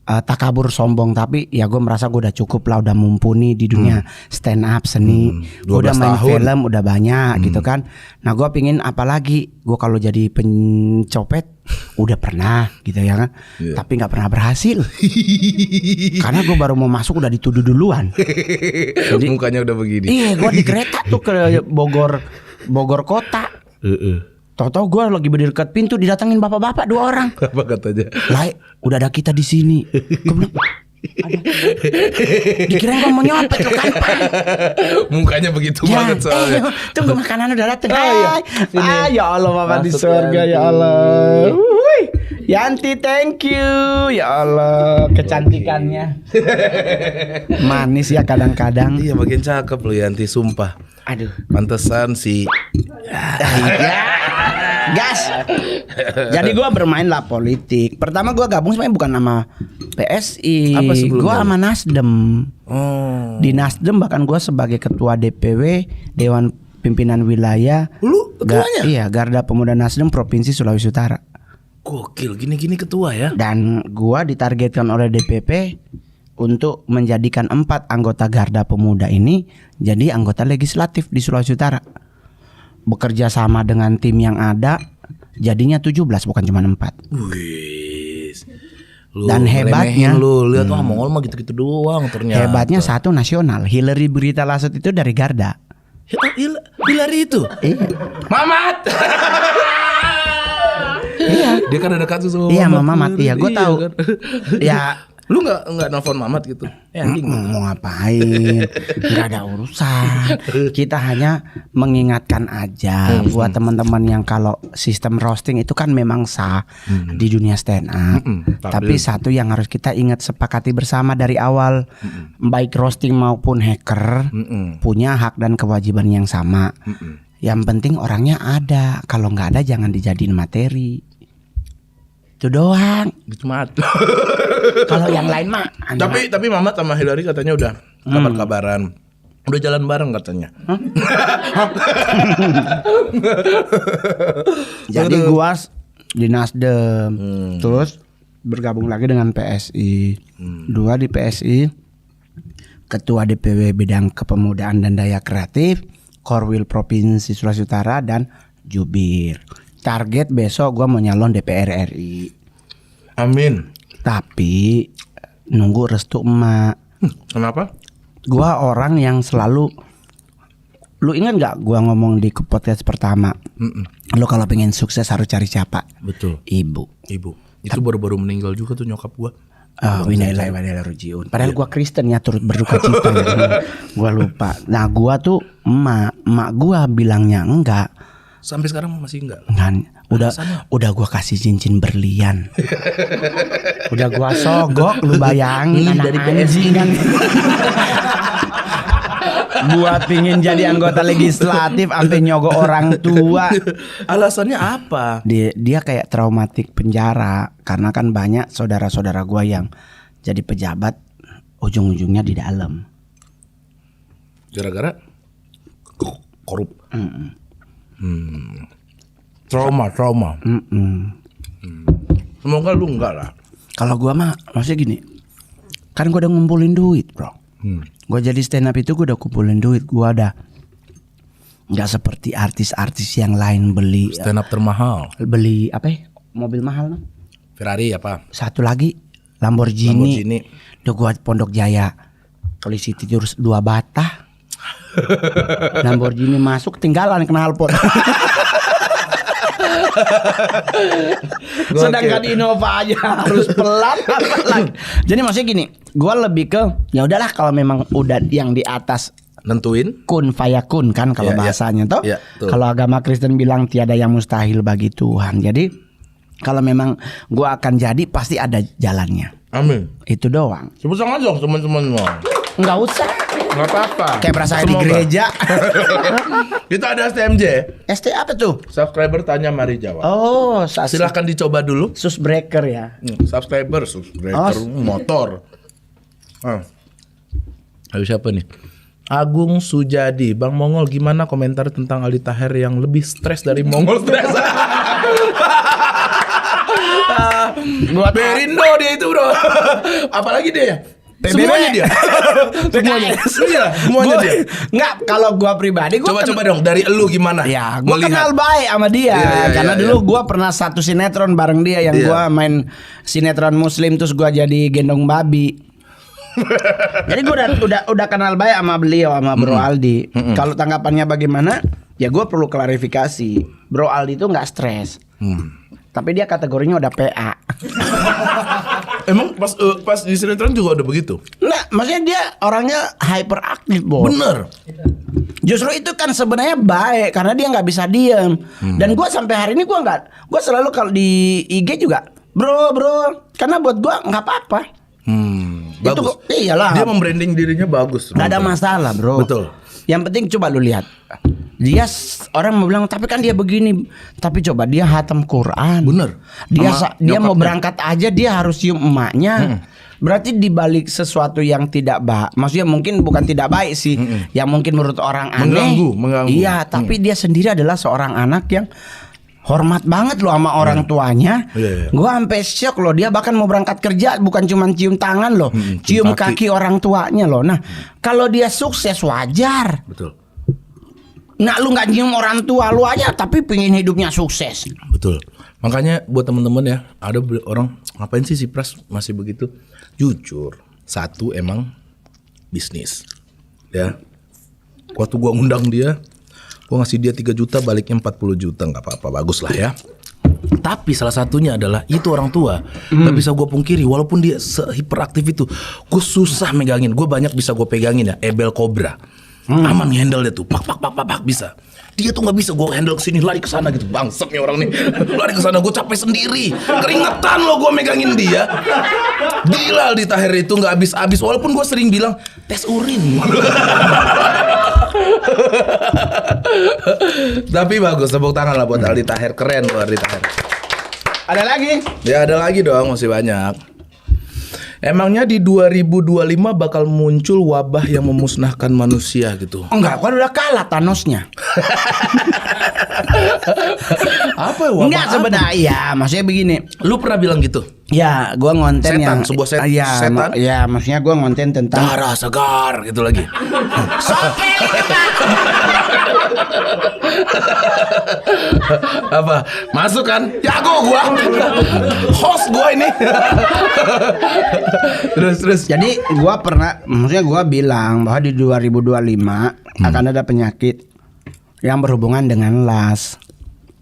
Speaker 1: takabur sombong, tapi ya gue merasa gue udah cukup lah, udah mumpuni di dunia stand up seni. Gue
Speaker 2: 12
Speaker 1: udah main
Speaker 2: tahun.
Speaker 1: film udah banyak gitu kan. Nah gue pingin apalagi, gue kalau jadi pencopet udah pernah gitu ya kan, tapi nggak pernah berhasil. Karena gue baru mau masuk udah dituduh duluan. Jadi
Speaker 2: Mukanya udah begini.
Speaker 1: iya, gue di kereta tuh ke Bogor kota. Tahu-tahu gue lagi berdiri dekat pintu, didatengin bapak-bapak 2 orang.
Speaker 2: Apa katanya?
Speaker 1: Lai, udah ada kita di sini. Gue bilang, aduh, dikira gue mau nyopet lo kan.
Speaker 2: Mukanya begitu banget soalnya.
Speaker 1: Tunggu makanan udah dateng.
Speaker 2: iya.
Speaker 1: Ya Allah, Mama di
Speaker 2: Masuk,
Speaker 1: surga
Speaker 2: Yanti.
Speaker 1: ya Allah. Wuih. Yanti, thank you. Ya Allah, kecantikannya. Manis ya kadang-kadang.
Speaker 2: Iya makin cakep lu Yanti, sumpah.
Speaker 1: Aduh.
Speaker 2: Pantesan si
Speaker 1: Gas. Jadi gue bermain lah politik. Pertama gue gabung sebenarnya bukan nama PSI.
Speaker 2: Apa sebelumnya?
Speaker 1: Gue sama Nasdem.
Speaker 2: Oh.
Speaker 1: Di Nasdem bahkan gue sebagai ketua DPW Dewan Pimpinan Wilayah.
Speaker 2: Lu ketuanya?
Speaker 1: Iya, Garda Pemuda Nasdem Provinsi Sulawesi Utara.
Speaker 2: Gokil, gini-gini ketua ya.
Speaker 1: Dan gue ditargetkan oleh DPP untuk menjadikan 4 anggota Garda Pemuda ini jadi anggota legislatif di Sulawesi Utara. Bekerja sama dengan tim yang ada, jadinya 17 bukan cuma 4.
Speaker 2: Wis. Lu
Speaker 1: Dan hebatnya,
Speaker 2: ngeremehin lu lihat wah Mongol mah gitu-gitu doang ternyata.
Speaker 1: Hebatnya satu nasional, Hillary Berita Lasut itu dari Garda.
Speaker 2: Hillary itu.
Speaker 1: Iya.
Speaker 2: Mamat.
Speaker 1: Iya.
Speaker 2: Dia kan ada kasus sama
Speaker 1: Iya, sama Mamat. Iya, gue tahu.
Speaker 2: Kan?
Speaker 1: Ya,
Speaker 2: Lu nggak nelfon Mamat gitu? Anjing.
Speaker 1: mau ngapain? Nggak ada urusan. Kita hanya mengingatkan aja buat teman-teman yang kalau sistem roasting itu kan memang sah di dunia stand up. Tapi satu yang harus kita ingat, sepakati bersama dari awal, baik roasting maupun hacker punya hak dan kewajiban yang sama. Yang penting orangnya ada. Kalau nggak ada jangan dijadiin materi. Itu doang.
Speaker 2: Cuma
Speaker 1: Kalau yang lain mah
Speaker 2: tapi Mamat sama Hillary katanya udah kabar-kabaran. Udah jalan bareng katanya.
Speaker 1: Jadi gua di Nasdem, terus bergabung lagi dengan PSI. 2 di PSI, Ketua DPW bidang kepemudaan dan daya kreatif, Korwil Provinsi Sulawesi Utara, dan Jubir. Target besok gua mau nyalon DPR RI.
Speaker 2: Amin.
Speaker 1: Tapi nunggu restu emak.
Speaker 2: Kenapa?
Speaker 1: Gua orang yang selalu, lu ingat nggak gua ngomong di podcast pertama, lu kalau pengen sukses harus cari siapa?
Speaker 2: Betul.
Speaker 1: Ibu.
Speaker 2: Itu baru-baru meninggal juga tuh nyokap gua.
Speaker 1: Innalillahi wa inna ilaihi raji'un. Padahal gua Kristen ya, turut berduka cita ya. Gua lupa. Nah gua tuh emak gua bilangnya enggak.
Speaker 2: Sampai sekarang masih enggak.
Speaker 1: Kan udah gua kasih cincin berlian. Udah gua sogok, lu bayangin
Speaker 2: Ini
Speaker 1: anak
Speaker 2: dari
Speaker 1: anjing kan. Buat pingin jadi anggota legislatif sampai nyogok orang tua.
Speaker 2: Alasannya apa?
Speaker 1: Dia kayak traumatik penjara karena kan banyak saudara-saudara gua yang jadi pejabat ujung-ujungnya di dalam.
Speaker 2: Gara-gara korup. Trauma. Semoga lu enggak lah.
Speaker 1: Kalau gua mah maksudnya gini, kan gua udah ngumpulin duit, bro. Gua jadi stand up itu gua udah kumpulin duit. Gua ada nggak seperti artis-artis yang lain beli
Speaker 2: Stand up termahal.
Speaker 1: beli apa ya? Mobil mahal no?
Speaker 2: Ferrari apa?
Speaker 1: Satu lagi Lamborghini. Udah gua Pondok Jaya polisi tidur 2 bata. Lamborghini masuk tinggalan knalpot. Sedangkan Innova aja harus pelan. Jadi maksudnya gini, gua lebih ke ya udahlah kalau memang udah yang di atas
Speaker 2: Nentuin.
Speaker 1: kun fayakun kan kalau
Speaker 2: Iya,
Speaker 1: bahasanya toh.
Speaker 2: Iya, betul.
Speaker 1: Kalau agama Kristen bilang tiada yang mustahil bagi Tuhan. Jadi kalau memang gua akan jadi pasti ada jalannya.
Speaker 2: Amin.
Speaker 1: Itu doang.
Speaker 2: Sebut sama dong teman-teman lo.
Speaker 1: Enggak usah.
Speaker 2: Nggak apa-apa.
Speaker 1: Kayak berasa di
Speaker 2: Semoga.
Speaker 1: gereja.
Speaker 2: Kita ada STMJ.
Speaker 1: ST apa tuh?
Speaker 2: Subscriber tanya mari jawab.
Speaker 1: Oh,
Speaker 2: Silahkan dicoba dulu.
Speaker 1: Susbreaker ya.
Speaker 2: Subscriber motor. Ayo siapa nih? Agung Sujadi, Bang Mongol gimana komentar tentang Aldi Taher yang lebih stres dari Mongol stres?
Speaker 1: Buat
Speaker 2: Berindo dia itu bro. Apalagi dia ya?
Speaker 1: PBB.
Speaker 2: Semuanya dia. Semuanya. Iya, semuanya dia.
Speaker 1: Enggak, kalau gua pribadi gua
Speaker 2: Coba dong dari elu gimana?
Speaker 1: ya, gua
Speaker 2: Melihat.
Speaker 1: kenal baik sama dia
Speaker 2: Iya,
Speaker 1: karena
Speaker 2: iya,
Speaker 1: dulu gua pernah satu sinetron bareng dia yang
Speaker 2: Iya.
Speaker 1: gua main sinetron muslim terus gua jadi gendong babi. Jadi gua udah kenal baik sama beliau sama Bro Aldi. Kalau tanggapannya bagaimana? Ya gua perlu klarifikasi. Bro Aldi itu nggak stres. Tapi dia kategorinya udah PA.
Speaker 2: Emang pas di sinetron juga udah begitu?
Speaker 1: Nah, maksudnya dia orangnya hyperaktif, Bo.
Speaker 2: Bener.
Speaker 1: Justru itu kan sebenarnya baik karena dia nggak bisa diem. Dan gua sampai hari ini gua selalu kalau di IG juga, bro, karena buat gua nggak apa-apa. Itu
Speaker 2: Bagus.
Speaker 1: iyalah.
Speaker 2: Dia membranding dirinya bagus.
Speaker 1: Nggak ada masalah, bro.
Speaker 2: Betul.
Speaker 1: Yang penting coba lu lihat. Dia orang mau bilang tapi kan dia begini. Tapi coba dia hatam Quran.
Speaker 2: Bener.
Speaker 1: Dia
Speaker 2: Sama
Speaker 1: dia mau
Speaker 2: nyokapnya.
Speaker 1: berangkat aja dia harus cium emaknya. Berarti dibalik sesuatu yang tidak baik. Maksudnya mungkin bukan tidak baik sih. Yang mungkin menurut orang aneh.
Speaker 2: Mengganggu.
Speaker 1: Iya, tapi dia sendiri adalah seorang anak yang hormat banget loh sama orang tuanya.
Speaker 2: Iya.
Speaker 1: Gua sampai shock loh, dia bahkan mau berangkat kerja bukan cuma cium tangan loh, cium kaki orang tuanya loh. Nah, kalau dia sukses wajar.
Speaker 2: Betul.
Speaker 1: Nah, lu nggak nyium orang tua lu aja tapi pengen hidupnya sukses.
Speaker 2: Betul. Makanya buat teman-teman ya, ada orang ngapain sih si Pras masih begitu? Jujur, satu emang bisnis. Ya. Waktu gua ngundang dia, gua ngasih dia 3 juta, baliknya 40 juta, nggak apa-apa, bagus lah ya. Tapi salah satunya adalah itu orang tua. Gak bisa gue pungkiri, walaupun dia sehiperaktif itu, gue susah megangin. Gue banyak bisa gue pegangin ya, ebel kobra. Aman handle dia tuh, pak bisa. Dia tuh nggak bisa gue handle kesini, lari ke sana gitu. Bangsat nih orang nih, lari ke sana, gue capek sendiri. Keringetan lo gue megangin dia. Gila Aldi Taher itu nggak habis-habis. Walaupun gue sering bilang tes urin. Tapi bagus, tepuk tangan lah buat Aldi Taher, keren loh Aldi Taher.
Speaker 1: Ada lagi?
Speaker 2: Ya ada lagi dong, masih banyak. Emangnya di 2025 bakal muncul wabah yang memusnahkan manusia gitu?
Speaker 1: Enggak, kan udah kalah Thanosnya.
Speaker 2: Apa ya wabah?
Speaker 1: Enggak
Speaker 2: apa?
Speaker 1: sebenarnya, ya maksudnya begini.
Speaker 2: Lu pernah bilang gitu?
Speaker 1: Ya, gua ngonten
Speaker 2: Setan,
Speaker 1: yang
Speaker 2: sebuah
Speaker 1: ya,
Speaker 2: setan?
Speaker 1: ya, maksudnya gua ngonten tentang
Speaker 2: Darah segar gitu lagi. Apa? Masuk kan? Jago gua. Host gua ini. terus.
Speaker 1: Jadi gua pernah, maksudnya gua bilang bahwa di 2025 akan ada penyakit yang berhubungan dengan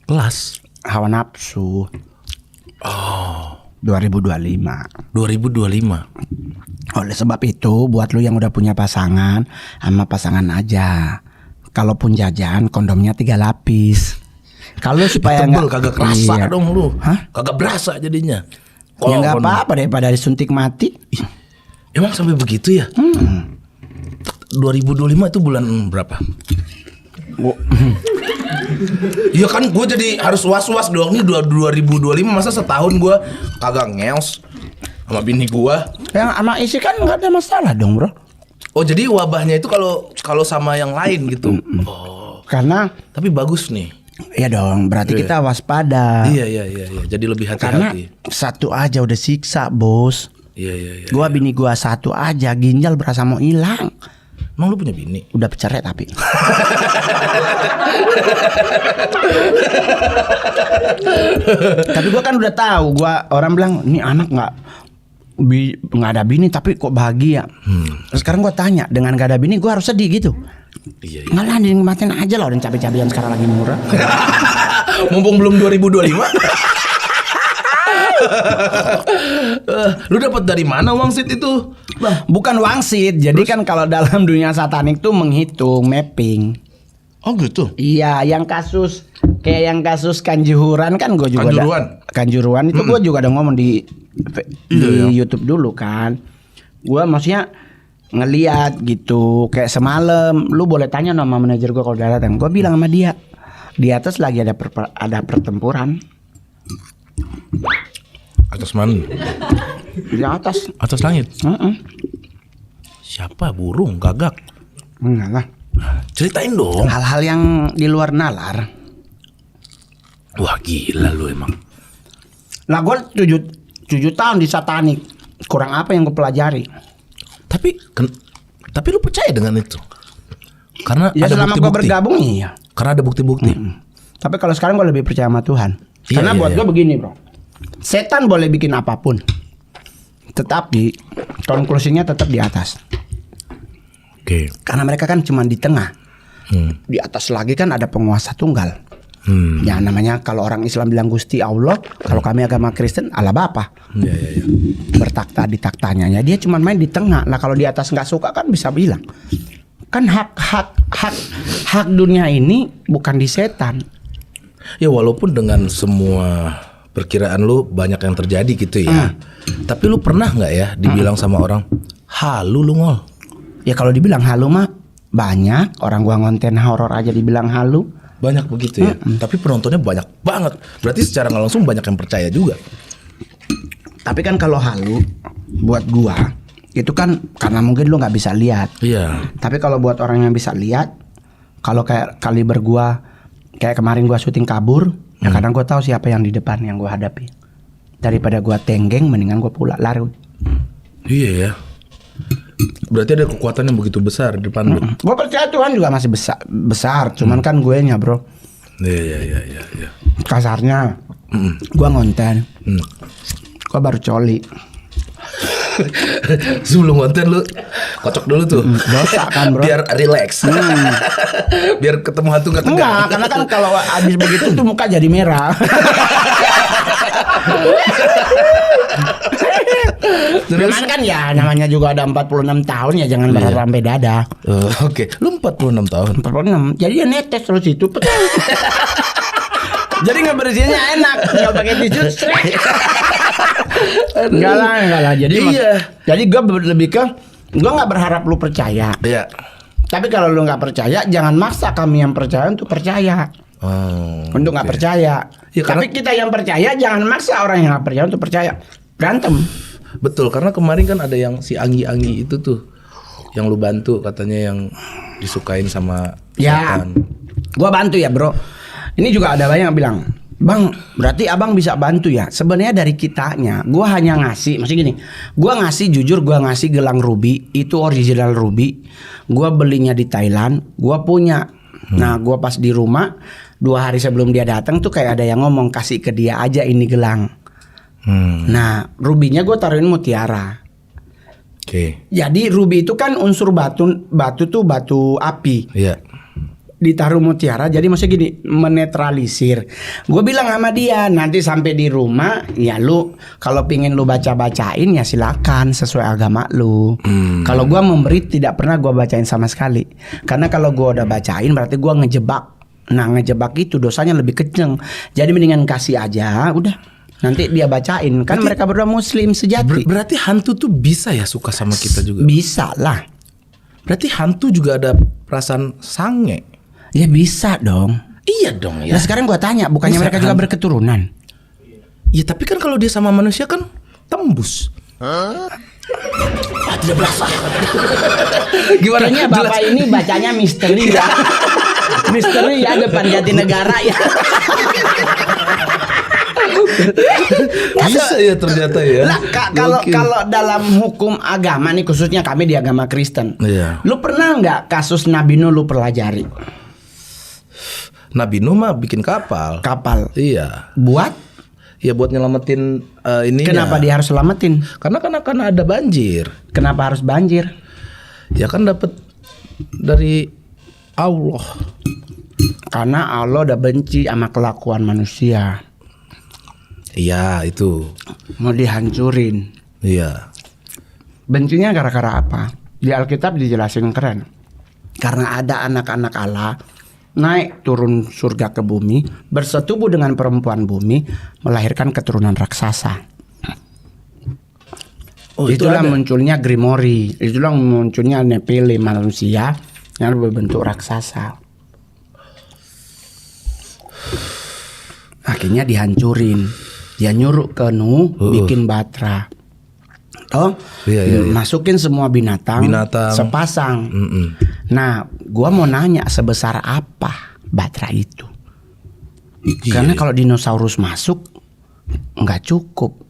Speaker 2: Kelas
Speaker 1: hawa nafsu. 2025.
Speaker 2: 2025.
Speaker 1: Oleh sebab itu, buat lu yang udah punya pasangan, sama pasangan aja. Kalaupun jajan, kondomnya 3 lapis. Kalau supaya
Speaker 2: Tebel kagak kerasa
Speaker 1: Iya.
Speaker 2: dong lu.
Speaker 1: Hah?
Speaker 2: Kagak berasa jadinya.
Speaker 1: Ya nggak
Speaker 2: Kondom.
Speaker 1: apa-apa daripada disuntik mati.
Speaker 2: Emang sampai begitu ya? 2025 itu bulan berapa? Iya kan gue jadi harus was-was dong nih 2025 masa setahun gue kagak ngeos sama bini gue.
Speaker 1: Yang sama isi kan nggak ada masalah dong bro.
Speaker 2: Oh jadi wabahnya itu kalau sama yang lain gitu. Oh.
Speaker 1: Karena
Speaker 2: Tapi bagus nih.
Speaker 1: ya dong berarti
Speaker 2: Iya.
Speaker 1: kita waspada.
Speaker 2: Iya. Jadi lebih
Speaker 1: Karena
Speaker 2: hati-hati.
Speaker 1: satu aja udah siksa bos.
Speaker 2: Iya.
Speaker 1: Gua bini gua satu aja ginjal berasa mau hilang.
Speaker 2: Emang lu punya bini?
Speaker 1: Udah bercerai tapi. Tapi gua kan udah tahu. Orang bilang ini anak nggak ada bini tapi kok bahagia. Sekarang gua tanya dengan gak ada bini gua harus sedih gitu.
Speaker 2: Iya.
Speaker 1: Nggak lah dinikmatin aja lah orang cabai-cabian sekarang lagi murah.
Speaker 2: Mumpung belum 2025. Lu dapat dari mana wangsit itu? Bang.
Speaker 1: Bukan wangsit. Jadi kan kalau dalam dunia satanik tuh menghitung mapping.
Speaker 2: Oh gitu.
Speaker 1: Iya, yang kasus Kanjuruhan kan gue juga Kanjuruhan itu gue juga ada ngomong di YouTube dulu kan. Gue maksudnya ngeliat gitu kayak semalam lu boleh tanya sama manajer gue kalau udah datang. Gue bilang sama dia di atas lagi ada pertempuran.
Speaker 2: Atas mana?
Speaker 1: Di atas.
Speaker 2: Atas langit. Siapa? Burung, gagak?
Speaker 1: Enggak lah.
Speaker 2: Ceritain dong.
Speaker 1: Hal-hal yang di luar nalar.
Speaker 2: Wah gila lu emang.
Speaker 1: Nah gue 7 tahun di satanik. Kurang apa yang gue pelajari?
Speaker 2: Tapi lu percaya dengan itu? Karena
Speaker 1: Ya
Speaker 2: ada
Speaker 1: selama gue
Speaker 2: bukti-bukti.
Speaker 1: bergabung iya.
Speaker 2: Karena ada bukti-bukti.
Speaker 1: Tapi kalau sekarang gue lebih percaya sama Tuhan.
Speaker 2: Iya,
Speaker 1: Karena
Speaker 2: iya,
Speaker 1: buat
Speaker 2: iya.
Speaker 1: gue begini bro. Setan boleh bikin apapun. Tetapi konklusinya tetap di atas.
Speaker 2: Oke.
Speaker 1: Karena mereka kan cuma di tengah. Di atas lagi kan ada penguasa tunggal. Ya namanya kalau orang Islam bilang Gusti Allah, kalau kami agama Kristen Allah Bapa.
Speaker 2: Iya.
Speaker 1: Bertakhta di taktanya. Ya dia cuma main di tengah. Nah kalau di atas nggak suka kan bisa bilang. Kan hak dunia ini bukan di setan.
Speaker 2: Ya walaupun dengan semua perkiraan lu banyak yang terjadi gitu ya. Tapi lu pernah nggak ya dibilang sama orang, halu lu ngol?
Speaker 1: Ya kalau dibilang halu mah banyak. Orang gua ngonten horor aja dibilang halu.
Speaker 2: Banyak begitu ya. Tapi penontonnya banyak banget. Berarti secara nggak langsung banyak yang percaya juga.
Speaker 1: Tapi kan kalau halu buat gua itu kan karena mungkin lu nggak bisa lihat.
Speaker 2: Iya.
Speaker 1: Tapi kalau buat orang yang bisa lihat, kalau kayak kaliber gua kayak kemarin gua syuting kabur, ya kadang gua tahu siapa yang di depan yang gua hadapi. Daripada gua tenggeng mendingan gua pula lari.
Speaker 2: Iya ya. Berarti ada kekuatan yang begitu besar di depan lu.
Speaker 1: Gua percaya Tuhan juga masih besar, cuman kan gue nya bro.
Speaker 2: Iya.
Speaker 1: Kasarnya gua ngonten. Gua baru coli.
Speaker 2: Sebelum konten lu kocok dulu tuh.
Speaker 1: Dosa kan bro.
Speaker 2: Biar relax. Biar ketemu hantu gak tegang.
Speaker 1: Enggak, karena kan kalau habis begitu tuh muka jadi merah. Cuman kan ya namanya juga ada 46 tahun ya jangan berharap sampai dada.
Speaker 2: Oke. Lu 46 tahun.
Speaker 1: 46. Jadi ya netes terus itu. Jadi ngebersihinnya enak, nggak pakai tisu. Enggak lah. Jadi jadi gue lebih ke gue nggak berharap lu percaya.
Speaker 2: Iya.
Speaker 1: Tapi kalau lu nggak percaya, jangan maksa kami yang percaya untuk percaya. Untuk nggak percaya.
Speaker 2: Ya,
Speaker 1: Tapi kita yang percaya jangan maksa orang yang nggak percaya untuk percaya. Berantem.
Speaker 2: Betul, karena kemarin kan ada yang si Anggi itu tuh yang lu bantu katanya yang disukain sama
Speaker 1: Ya,
Speaker 2: setan.
Speaker 1: gua bantu ya bro. Ini juga ada banyak yang bilang, Bang, berarti abang bisa bantu ya. Sebenarnya dari kitanya, gua hanya ngasih, maksudnya gini, gua ngasih jujur, gua ngasih gelang ruby, itu original ruby. Gua belinya di Thailand, gua punya. Nah, gua pas di rumah 2 hari sebelum dia datang tuh kayak ada yang ngomong kasih ke dia aja ini gelang. Nah, rubinya gua taruhin mutiara.
Speaker 2: Oke.
Speaker 1: Jadi ruby itu kan unsur batu tuh batu api.
Speaker 2: Iya.
Speaker 1: Ditaruh mutiara jadi maksudnya gini menetralisir. Gue bilang sama dia nanti sampai di rumah ya lu kalau pingin lu bacain ya silakan sesuai agama lu. Kalau gue memberi tidak pernah gue bacain sama sekali karena kalau gue udah bacain berarti gue ngejebak. Nah ngejebak itu dosanya lebih kenceng. Jadi mendingan kasih aja udah nanti dia bacain kan mereka berdua muslim sejati.
Speaker 2: Berarti hantu tuh bisa ya suka sama kita juga.
Speaker 1: Bisa lah.
Speaker 2: Berarti hantu juga ada perasaan sange.
Speaker 1: Ya bisa dong.
Speaker 2: Iya dong ya.
Speaker 1: Nah sekarang gua tanya, bukannya
Speaker 2: Bisa
Speaker 1: mereka juga
Speaker 2: kan?
Speaker 1: berketurunan?
Speaker 2: Ya tapi kan kalau dia sama manusia kan tembus. Tidak berasa. Gimana?
Speaker 1: Kayaknya bapak ini bacanya misteri ya. Misteri ya depan Jatinegara ya.
Speaker 2: Bisa ya ternyata ya.
Speaker 1: Lah kalau
Speaker 2: Gokil.
Speaker 1: kalau dalam hukum agama nih, khususnya kami di agama Kristen.
Speaker 2: Iya.
Speaker 1: Lu pernah nggak kasus Nabi Nuh lu pelajari?
Speaker 2: Nabi Nuh mah bikin kapal.
Speaker 1: Kapal.
Speaker 2: Iya.
Speaker 1: Buat
Speaker 2: Ya buat nyelamatin ini.
Speaker 1: kenapa dia harus selamatin?
Speaker 2: Karena kan akan ada banjir.
Speaker 1: Kenapa harus banjir?
Speaker 2: Ya kan dapat dari Allah.
Speaker 1: Karena Allah udah benci sama kelakuan manusia.
Speaker 2: Iya itu.
Speaker 1: Mau dihancurin.
Speaker 2: Iya.
Speaker 1: Bencinya gara-gara apa? Di Alkitab dijelasin keren. Karena ada anak-anak Allah naik turun surga ke bumi, bersetubuh dengan perempuan bumi, melahirkan keturunan raksasa.
Speaker 2: Oh, itu
Speaker 1: Itulah
Speaker 2: ada.
Speaker 1: munculnya Grimory, itulah munculnya Nephilim, manusia yang berbentuk raksasa. Akhirnya dihancurin. Dia nyuruh ke Nuh bikin batra. Toh,
Speaker 2: Iya.
Speaker 1: masukin semua binatang,
Speaker 2: Binatang.
Speaker 1: sepasang.
Speaker 2: Mm-mm.
Speaker 1: Nah, gua mau nanya sebesar apa batra itu?
Speaker 2: Iya.
Speaker 1: Karena kalau dinosaurus masuk nggak cukup.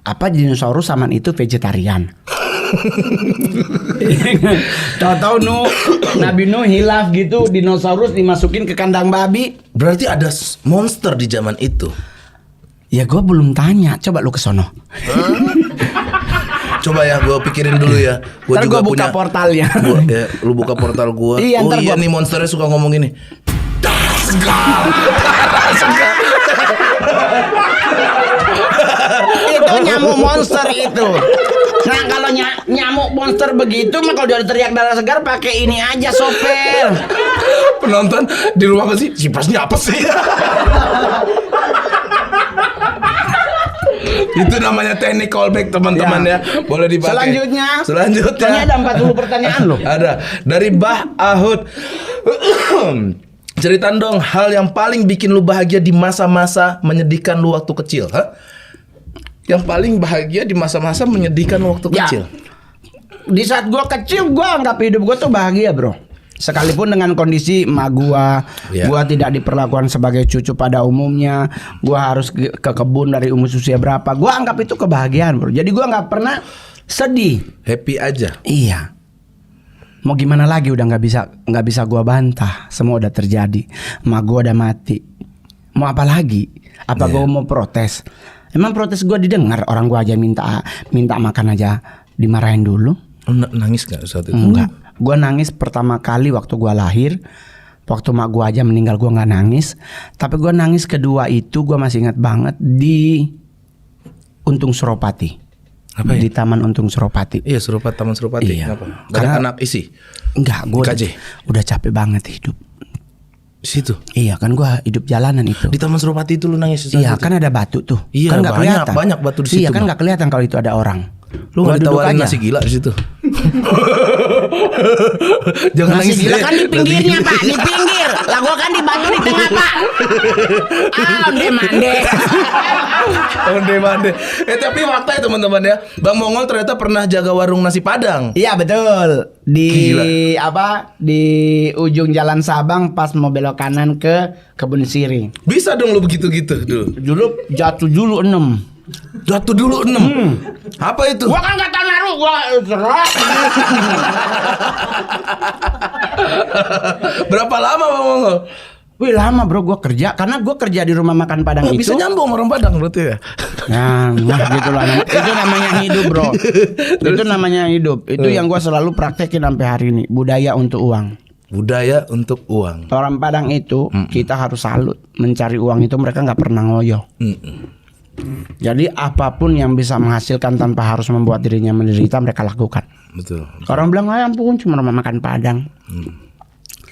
Speaker 1: Apa dinosaurus zaman itu vegetarian? Tahu-tahu Nabi Nuh hilaf gitu, dinosaurus dimasukin ke kandang babi.
Speaker 2: Berarti ada monster di zaman itu.
Speaker 1: Ya gue belum tanya, coba lu ke sono.
Speaker 2: Coba ya, gue pikirin dulu ya.
Speaker 1: Ntar gua buka portalnya.
Speaker 2: Lu buka portal gue.
Speaker 1: Iya,
Speaker 2: Oh
Speaker 1: ntar
Speaker 2: iya
Speaker 1: gua-
Speaker 2: nih monsternya suka ngomong gini.
Speaker 1: Itu nyamuk monster itu. Nah kalau nyamuk monster begitu mah kalau dia teriak darah segar pakai ini aja sopir.
Speaker 2: Penonton di rumah sih, sipasnya apa sih? Itu namanya teknik callback teman-teman ya. Boleh dipakai.
Speaker 1: Selanjutnya. Ini ada 40 pertanyaan loh.
Speaker 2: Ada dari Bah Ahud. Ceritain dong hal yang paling bikin lu bahagia di masa-masa menyedihkan lu waktu kecil, hah? Yang paling bahagia di masa-masa menyedihkan lu waktu
Speaker 1: Ya.
Speaker 2: kecil.
Speaker 1: Di saat gua kecil gua anggap hidup gua tuh bahagia, bro. Sekalipun dengan kondisi emak gua,
Speaker 2: Ya.
Speaker 1: gua tidak diperlakukan sebagai cucu pada umumnya, gua harus ke kebun dari umur usia berapa, gua anggap itu kebahagiaan, bro. Jadi gua nggak pernah sedih.
Speaker 2: Happy aja.
Speaker 1: Iya. Mau gimana lagi, udah nggak bisa gua bantah. Semua udah terjadi. Emak gua udah mati. Mau apa lagi? Apa gua mau protes? Emang protes gua didengar? Orang gua aja minta makan aja dimarahin dulu.
Speaker 2: Nangis gak saat itu?
Speaker 1: Enggak. Gua nangis pertama kali waktu gua lahir. Waktu mak gua aja meninggal gua nggak nangis. Tapi gua nangis kedua itu gua masih ingat banget di Untung Suropati.
Speaker 2: Apa ya?
Speaker 1: Di Taman Untung Suropati.
Speaker 2: Iya, Taman Suropati.
Speaker 1: Iya.
Speaker 2: Kenapa? Banyak
Speaker 1: Karena-
Speaker 2: anak isi
Speaker 1: Enggak, gua
Speaker 2: KJ.
Speaker 1: udah capek banget hidup.
Speaker 2: di situ.
Speaker 1: Iya kan gua hidup jalanan itu.
Speaker 2: Di Taman Suropati itu lu nangis saat
Speaker 1: Iya
Speaker 2: itu?
Speaker 1: kan ada batu tuh.
Speaker 2: Iya,
Speaker 1: Kan nggak
Speaker 2: banyak-
Speaker 1: kelihatan.
Speaker 2: banyak batu di situ,
Speaker 1: Iya kan
Speaker 2: Bang.
Speaker 1: nggak kelihatan kalau itu ada orang.
Speaker 2: Lu
Speaker 1: Gua
Speaker 2: nggak
Speaker 1: duduk
Speaker 2: ditawarin
Speaker 1: aja.
Speaker 2: nasi gila di situ? Jangan
Speaker 1: Nasi
Speaker 2: nangis
Speaker 1: gila
Speaker 2: deh.
Speaker 1: kan di pinggirnya pak, di pinggir. Lah gua kan di batu di tengah pak. Onde mande.
Speaker 2: Onde-mande. Tapi fakta ya teman-teman ya, Bang Mongol ternyata pernah jaga warung nasi Padang.
Speaker 1: Iya betul. Di
Speaker 2: Gila.
Speaker 1: Di ujung Jalan Sabang pas mau belok kanan ke Kebun Sirih.
Speaker 2: Bisa dong lu begitu-gitu dulu.
Speaker 1: Dulu jatuh dulu 6.
Speaker 2: Jatuh dulu 6. Apa itu?
Speaker 1: Gua kan nggak tahu naruh, gua serak.
Speaker 2: Berapa lama Bang Mongol?
Speaker 1: Wih lama bro gua kerja, karena gua kerja di rumah makan Padang
Speaker 2: Oh,
Speaker 1: itu.
Speaker 2: bisa nyambung orang Padang berarti ya.
Speaker 1: Nah gitulah. Itu namanya hidup bro. Itu namanya hidup. Itu yang gua selalu praktekin sampai hari ini. Budaya untuk uang.
Speaker 2: Budaya untuk uang.
Speaker 1: Orang Padang itu kita harus salut. Mencari uang itu mereka nggak pernah ngoyo. Jadi apapun yang bisa menghasilkan tanpa harus membuat dirinya menderita mereka lakukan.
Speaker 2: Betul.
Speaker 1: Orang bilang ya ampun cuma rumah makan Padang.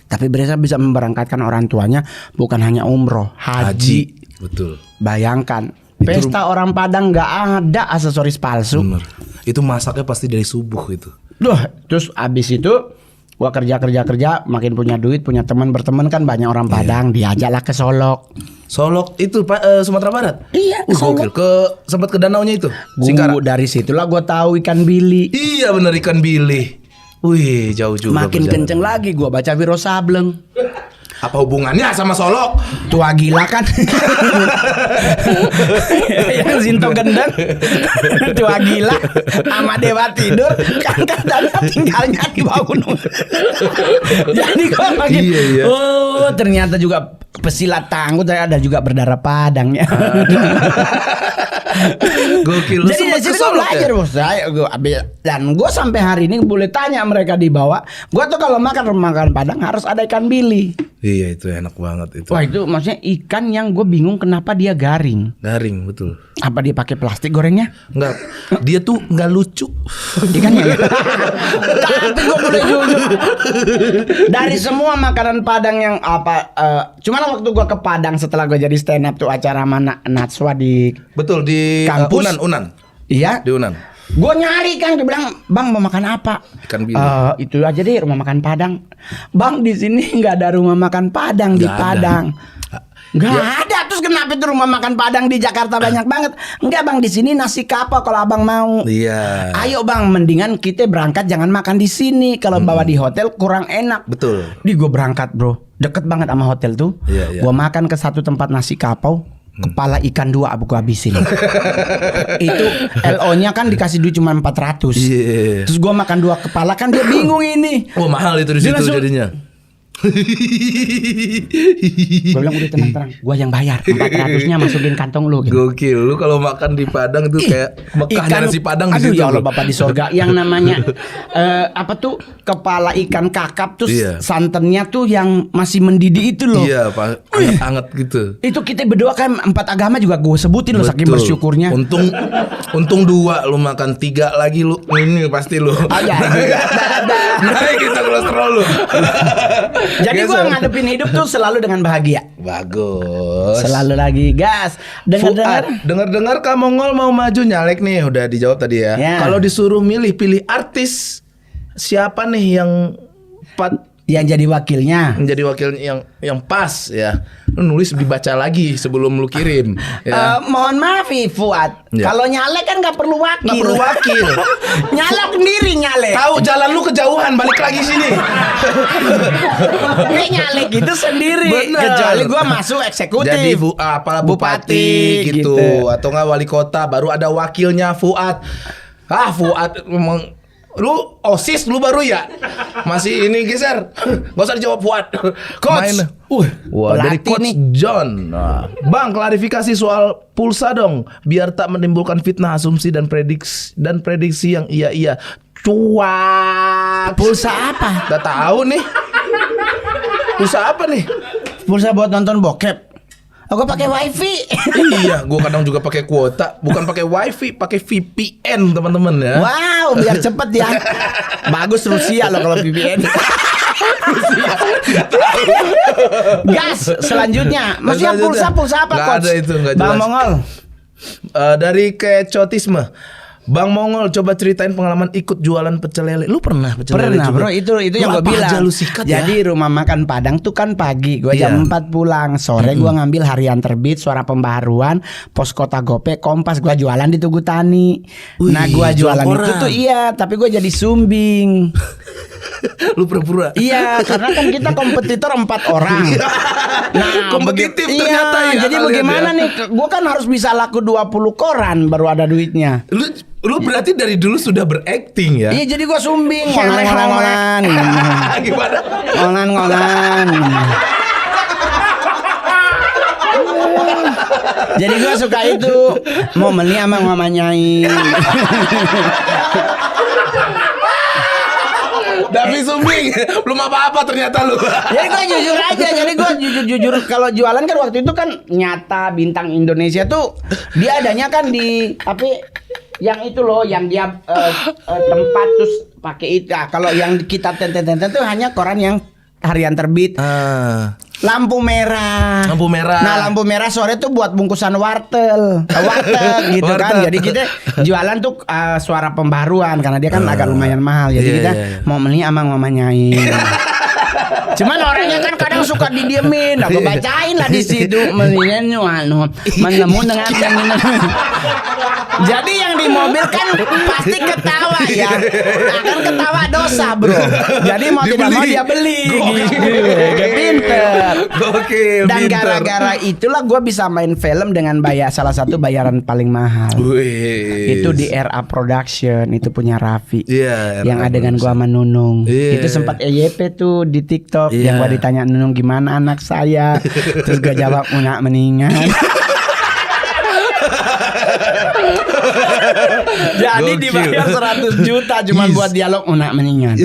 Speaker 1: Tapi mereka bisa memberangkatkan orang tuanya bukan hanya umroh, haji.
Speaker 2: Betul.
Speaker 1: Bayangkan pesta orang Padang nggak ada aksesoris palsu.
Speaker 2: Bener. Itu masaknya pasti dari subuh itu.
Speaker 1: Duh, terus abis itu gua kerja, makin punya duit, punya teman, berteman kan banyak orang Padang, diajaklah ke Solok.
Speaker 2: Solok itu Pak, Sumatera Barat.
Speaker 1: Iya, ke
Speaker 2: Gokil.
Speaker 1: Solok.
Speaker 2: Sempat ke danaunya itu. Singkara.
Speaker 1: Dari situlah gua tahu ikan bili.
Speaker 2: Iya bener, ikan bili. Wih, jauh juga.
Speaker 1: Makin
Speaker 2: perjalanan.
Speaker 1: kenceng lagi gua baca Wiro Sableng.
Speaker 2: Apa hubungannya sama Solok?
Speaker 1: Tua gila kan. Yang Zinto gendeng. Tua gila sama Dewa tidur kan katanya tinggalnya di bawah gunung. Jadi gua makin
Speaker 2: Iya.
Speaker 1: oh ternyata juga pesilat tangguh, ada juga berdarah Padang ya.
Speaker 2: Gokil. Lu
Speaker 1: Jadi
Speaker 2: sempet
Speaker 1: dari
Speaker 2: ke
Speaker 1: situ gue
Speaker 2: Solok
Speaker 1: belajar
Speaker 2: ya?
Speaker 1: bos saya, dan gue sampai hari ini boleh tanya mereka di bawah. Gue tuh kalau makan Padang harus ada ikan bili.
Speaker 2: Iya itu enak banget itu.
Speaker 1: Wah itu maksudnya ikan yang gue bingung kenapa dia garing.
Speaker 2: Garing betul.
Speaker 1: Apa dia pakai plastik gorengnya?
Speaker 2: Enggak, dia tuh nggak lucu.
Speaker 1: Ikannya. Tapi gue boleh jujur. Dari semua makanan Padang yang apa, cuman waktu gue ke Padang setelah gue jadi stand up tuh acara mana Natswa di
Speaker 2: Betul di
Speaker 1: Kampus?
Speaker 2: Unan.
Speaker 1: iya.
Speaker 2: Di Unan.
Speaker 1: Gue nyari kan, dia bilang, "Bang mau makan apa?"
Speaker 2: Ikan bili.
Speaker 1: Itu aja deh rumah makan Padang. Bang di sini nggak ada rumah makan Padang di
Speaker 2: Nggak ada.
Speaker 1: Padang. Nggak ada. Terus kenapa itu rumah makan Padang di Jakarta banyak banget? Enggak bang, di sini nasi kapau kalau abang mau.
Speaker 2: Iya.
Speaker 1: Ayo bang, mendingan kita berangkat jangan makan di sini. Kalau bawa di hotel kurang enak.
Speaker 2: Betul.
Speaker 1: Di gue berangkat bro, deket banget sama hotel tuh.
Speaker 2: Iya.
Speaker 1: Gue makan ke satu tempat nasi kapau. Kepala ikan 2 aku habisin. Itu LO-nya kan dikasih duit cuma 400.
Speaker 2: Iya.
Speaker 1: Terus gua makan 2 kepala kan dia bingung ini.
Speaker 2: Wah mahal itu di
Speaker 1: Dia
Speaker 2: situ
Speaker 1: langsung-
Speaker 2: jadinya.
Speaker 1: Gua bilang udah tenang, gua yang bayar. 400-nya masukin kantong lu gitu.
Speaker 2: Gokil, lu kalau makan di Padang tuh kayak Mekahnya nasi Padang di
Speaker 1: aduh
Speaker 2: situ.
Speaker 1: ya Allah
Speaker 2: bro.
Speaker 1: Bapak di sorga. Yang namanya apa tuh kepala ikan kakap terus
Speaker 2: Iya.
Speaker 1: santannya tuh yang masih mendidih itu loh.
Speaker 2: Iya, Pak. Anget-anget gitu.
Speaker 1: Itu kita berdua kan 4 agama juga gue sebutin loh saking
Speaker 2: Betul.
Speaker 1: bersyukurnya.
Speaker 2: Untung 2 lu makan 3 lagi lu ini pasti lu.
Speaker 1: Ada.
Speaker 2: Naik kita kolesterol lu.
Speaker 1: Jadi gue
Speaker 2: Geser.
Speaker 1: ngadepin hidup tuh selalu dengan bahagia.
Speaker 2: Bagus.
Speaker 1: Selalu lagi gas. Dengar-dengar.
Speaker 2: Dengar Kak Mongol mau maju nyalek nih, udah dijawab tadi ya.
Speaker 1: Ya.
Speaker 2: Kalau disuruh pilih artis siapa nih yang
Speaker 1: Yang jadi wakilnya.
Speaker 2: menjadi wakil yang pas ya. Lu nulis dibaca lagi sebelum lu kirim ya.
Speaker 1: Mohon maaf Fuad.
Speaker 2: Ya.
Speaker 1: Kalau nyalek kan nggak perlu wakil.
Speaker 2: Nggak perlu wakil.
Speaker 1: Nyalek sendiri nyalek.
Speaker 2: Tahu jalan lu kejauhan, balik lagi sini.
Speaker 1: Gue nyalek gitu sendiri.
Speaker 2: Bener.
Speaker 1: Kecuali gue masuk eksekutif.
Speaker 2: Jadi apalah bupati gitu. Atau nggak wali kota, baru ada wakilnya Fuad. Fuad memang lu OSIS lu baru ya? Masih ini geser. Gak usah dijawab Fuad.
Speaker 1: Coach.
Speaker 2: Wah, dari
Speaker 1: pelatih
Speaker 2: Coach
Speaker 1: nih.
Speaker 2: John. Nah, Bang, klarifikasi soal pulsa dong, biar tak menimbulkan fitnah, asumsi dan prediksi yang iya. Cuak.
Speaker 1: Pulsa apa?
Speaker 2: Gak tahu nih. Pulsa apa nih?
Speaker 1: Pulsa buat nonton bokep. Aku pakai wifi.
Speaker 2: Iya, gua kadang juga pakai kuota, bukan pakai wifi, pakai VPN teman-teman ya.
Speaker 1: Wow, biar cepet ya. Bagus Rusia loh kalau VPN. Gas selanjutnya. Maksudnya pulsa apa
Speaker 2: Nggak
Speaker 1: Coach?
Speaker 2: ada itu, nggak
Speaker 1: Bang
Speaker 2: jelas.
Speaker 1: Mongol.
Speaker 2: Dari kecotisme, Bang Mongol coba ceritain pengalaman ikut jualan pecel lele. Lu pernah pecel lele
Speaker 1: Pernah
Speaker 2: juga?
Speaker 1: bro, itu
Speaker 2: Lu
Speaker 1: yang gue
Speaker 2: apa
Speaker 1: bilang.
Speaker 2: aja lu sikat ya?
Speaker 1: Jadi rumah makan Padang tuh kan pagi, gue
Speaker 2: Iya.
Speaker 1: jam 4 pulang. Sore gue ngambil Harian Terbit, Suara Pembaharuan, Pos Kota Gope, Kompas. Gue jualan di Tugu Tani.
Speaker 2: Wih,
Speaker 1: Nah gue
Speaker 2: jual
Speaker 1: jualan itu
Speaker 2: koran.
Speaker 1: tuh iya, tapi gue jadi sumbing.
Speaker 2: Lu pura-pura.
Speaker 1: Iya, karena kan kita kompetitor 4 orang. Nah,
Speaker 2: Kompetitif
Speaker 1: iya,
Speaker 2: ternyata ya
Speaker 1: jadi
Speaker 2: kalian
Speaker 1: bagaimana
Speaker 2: ya.
Speaker 1: nih? Gue kan harus bisa laku 20 koran baru ada duitnya.
Speaker 2: Lu berarti dari dulu sudah berakting ya?
Speaker 1: Iya, jadi gue sumbing, ngolan.
Speaker 2: Gimana?
Speaker 1: Ngolan. Jadi gue suka itu mau meli sama mamanyai.
Speaker 2: Davi sumbing, belum apa-apa ternyata lu.
Speaker 1: Jadi gue jujur aja. Jadi gue jujur kalau jualan kan waktu itu kan nyata Bintang Indonesia tuh dia adanya kan di tapi yang itu loh yang dia tempat terus pakai itu. Nah, kalau yang kita tenten tuh hanya koran yang Harian Terbit. Lampu merah.
Speaker 2: Lampu merah.
Speaker 1: Nah, lampu merah sore tuh buat bungkusan warteg gitu kan.
Speaker 2: Warteg.
Speaker 1: Jadi kita jualan tuh suara pembaruan karena dia kan agak lumayan mahal. Jadi
Speaker 2: Iya,
Speaker 1: kita
Speaker 2: iya, iya.
Speaker 1: mau beli sama mamanyain. Cuman orangnya kan kadang suka didiemin, aku bacain lah di situ melihatnya menemu dengan Jadi yang di mobil kan pasti ketawa ya, akan ketawa dosa bro. Jadi mau tidak mau dia beli, gitu. Kayak pinter.
Speaker 2: Gokil.
Speaker 1: Dan
Speaker 2: pinter.
Speaker 1: gara-gara itulah gue bisa main film dengan salah satu bayaran paling mahal.
Speaker 2: Wih.
Speaker 1: Itu di RA Production, itu punya Raffi.
Speaker 2: Iya,
Speaker 1: Yang
Speaker 2: RA
Speaker 1: adegan gua sama Nunung.
Speaker 2: Iya.
Speaker 1: Itu sempat EYP tuh di TikTok.
Speaker 2: Iya.
Speaker 1: Yang gua ditanya Nunung gimana anak saya. Terus gua jawab meninggal. Jadi
Speaker 2: Gokil.
Speaker 1: dibayar 100 juta cuman buat dialog meninggal.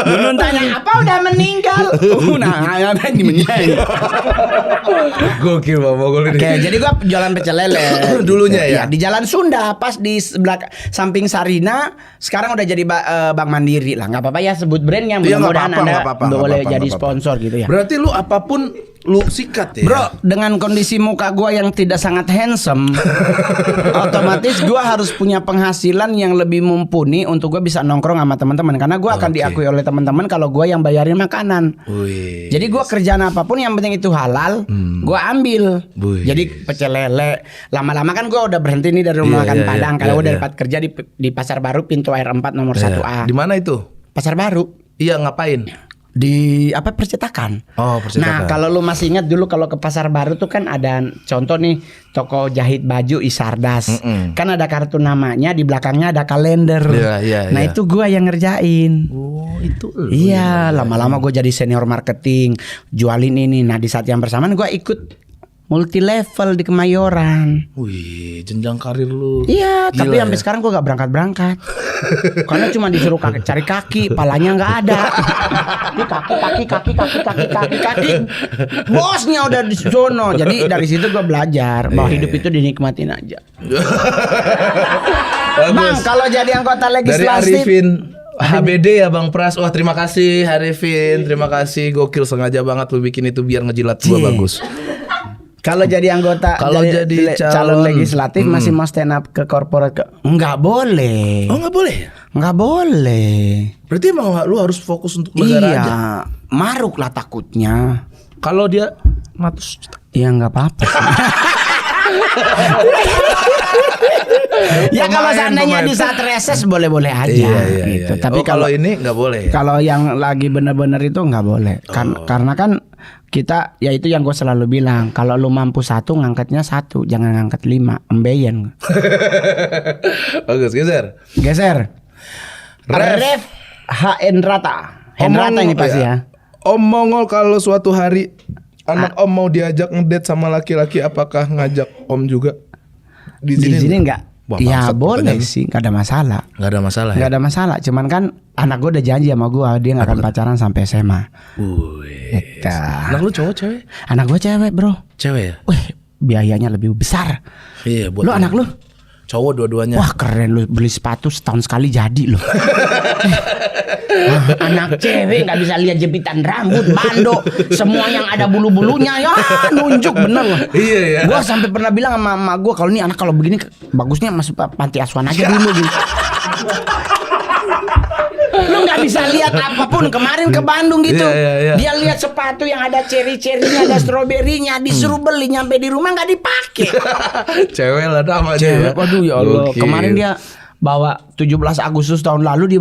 Speaker 1: Nunung tanya apa udah meninggal? Ada di meninggal.
Speaker 2: Gokil Bapak Gol ini.
Speaker 1: Oke, jadi gua jualan pecel lele.
Speaker 2: Dulunya ya?
Speaker 1: Di Jalan Sunda pas di sebelah samping Sarina. Sekarang udah jadi Bank Mandiri lah. Nggak apa-apa ya sebut brandnya.
Speaker 2: Iya, nggak
Speaker 1: Mudah-mudahan
Speaker 2: apa-apa,
Speaker 1: Anda
Speaker 2: nggak apa-apa, nggak
Speaker 1: boleh
Speaker 2: apa-apa,
Speaker 1: jadi
Speaker 2: nggak apa-apa.
Speaker 1: sponsor gitu ya.
Speaker 2: Berarti lu apapun lu sikat ya.
Speaker 1: Bro, dengan kondisi muka gua yang tidak sangat handsome, otomatis gua harus punya penghasilan yang lebih mumpuni untuk gua bisa nongkrong sama teman-teman. Karena gua akan
Speaker 2: Oke.
Speaker 1: diakui oleh teman-teman kalau gua yang bayarin makanan.
Speaker 2: Wih.
Speaker 1: Jadi gua kerjaan apapun yang penting itu halal, gua ambil.
Speaker 2: Wih.
Speaker 1: Jadi pecel lele, lama-lama kan gua udah berhenti nih dari rumah
Speaker 2: Iya,
Speaker 1: makan
Speaker 2: iya,
Speaker 1: Padang.
Speaker 2: iya,
Speaker 1: Kalau
Speaker 2: iya,
Speaker 1: udah
Speaker 2: iya.
Speaker 1: dapat kerja di Pasar Baru pintu air 4 nomor 1A.
Speaker 2: Di mana itu?
Speaker 1: Pasar Baru
Speaker 2: Iya, ngapain?
Speaker 1: di apa percetakan.
Speaker 2: Oh, percetakan.
Speaker 1: Nah, kalau lu masih ingat dulu kalau ke Pasar Baru tuh kan ada contoh nih toko jahit baju Isardas. Kan ada kartu namanya, di belakangnya ada kalender.
Speaker 2: Iya, iya,
Speaker 1: Nah,
Speaker 2: iya.
Speaker 1: itu gua yang ngerjain.
Speaker 2: Oh, itu lu.
Speaker 1: Iya, lama-lama gue jadi senior marketing, jualin ini. Nah, di saat yang bersamaan gue ikut multi level di Kemayoran.
Speaker 2: Wih, jenjang karir lu.
Speaker 1: Iya,
Speaker 2: Gila
Speaker 1: tapi
Speaker 2: ya.
Speaker 1: sampai sekarang gue gak berangkat. Karena cuma disuruh cari kaki, palanya nggak ada. Ini kaki. Bosnya udah di sono. Jadi dari situ gue belajar bahwa hidup itu dinikmatin aja.
Speaker 2: Bagus.
Speaker 1: Bang, kalau jadi anggota
Speaker 2: Dari
Speaker 1: legislatif,
Speaker 2: Arifin HBD ya Bang Pras. Wah, terima kasih Arifin, terima kasih. Gokil, sengaja banget lu bikin itu biar ngejilat gua
Speaker 1: Cie.
Speaker 2: bagus.
Speaker 1: kalau jadi anggota,
Speaker 2: Kalau jadi calon-
Speaker 1: legislatif masih mau stand up ke corporate nggak boleh.
Speaker 2: Oh, nggak boleh.
Speaker 1: Nggak boleh.
Speaker 2: Berarti emang lu harus fokus untuk negara
Speaker 1: Iya,
Speaker 2: aja.
Speaker 1: maruk lah takutnya.
Speaker 2: Kalau dia matus.
Speaker 1: Ya nggak apa-apa. Ya kalau seandainya di saat reses boleh-boleh aja gitu.
Speaker 2: Iya.
Speaker 1: Tapi
Speaker 2: Oh, kalau ini nggak boleh. Ya?
Speaker 1: kalau yang lagi bener-bener itu nggak boleh. Karena kan kita, ya itu yang gue selalu bilang, kalau lu mampu satu ngangkatnya satu, jangan ngangkat 5, embeyen.
Speaker 2: Bagus, geser.
Speaker 1: Ref H. Hendrata ini pasti ya.
Speaker 2: Om Mongol, kalau suatu hari anak Om mau diajak ngedate sama laki-laki, apakah ngajak Om juga?
Speaker 1: Di sini enggak.
Speaker 2: Wah,
Speaker 1: Ya
Speaker 2: bangsat
Speaker 1: boleh
Speaker 2: pertanyaan.
Speaker 1: sih, nggak ada masalah.
Speaker 2: Nggak ada masalah
Speaker 1: Nggak
Speaker 2: ya.
Speaker 1: ada masalah. Cuman kan anak gue udah janji sama gue, dia nggak akan pacaran sampai SMA.
Speaker 2: Wih.
Speaker 1: Gitu.
Speaker 2: Anak lu cowok cewek?
Speaker 1: Anak gue cewek bro.
Speaker 2: Cewek ya?
Speaker 1: Wih, biayanya lebih besar.
Speaker 2: Iya, buat
Speaker 1: Lu anak lu?
Speaker 2: cowok dua-duanya.
Speaker 1: Wah keren, lu beli sepatu setahun sekali jadi loh. Anak cewek nggak bisa lihat jepitan rambut, bando, semua yang ada bulu-bulunya ya nunjuk bener loh.
Speaker 2: Iya, ya.
Speaker 1: Gua sampai pernah bilang sama emak gua, kalau ini anak kalau begini bagusnya masuk panti asuhan aja dulu gitu. Lu nggak bisa lihat apapun. Kemarin ke Bandung gitu,
Speaker 2: Iya.
Speaker 1: dia lihat sepatu yang ada ceri-cerinya, ada stroberinya, disuruh beli, nyampe di rumah nggak dipakai.
Speaker 2: Cewek lah namanya.
Speaker 1: Cewek, waduh ya Allah.
Speaker 2: Gokil.
Speaker 1: Kemarin dia bawa 17 Agustus tahun lalu dia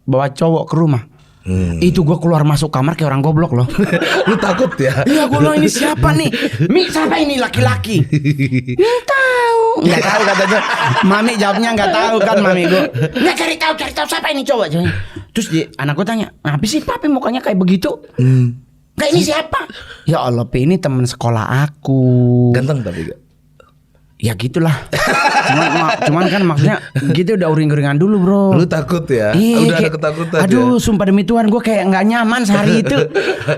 Speaker 1: bawa cowok ke rumah. Itu gua keluar masuk kamar kayak orang goblok loh.
Speaker 2: Lu takut ya?
Speaker 1: Iya gua bilang ini siapa nih? Mi siapa ini laki-laki? Nggak tahu. Nggak tahu katanya. Mami jawabnya nggak tahu kan mami gua. Nggak cari tahu siapa ini cowok. Terus anak gua tanya, "Apa sih papi mukanya kayak begitu?" Kayak ini siapa? Ya Allah, Pi, ini teman sekolah aku.
Speaker 2: Ganteng tapi gak?
Speaker 1: Ya gitulah. cuman kan maksudnya gitu udah uring-uringan dulu bro.
Speaker 2: Lu takut ya?
Speaker 1: Iya,
Speaker 2: Udah ada
Speaker 1: kayak,
Speaker 2: ketakutan
Speaker 1: aduh,
Speaker 2: ya?
Speaker 1: sumpah demi Tuhan gue kayak nggak nyaman sehari itu.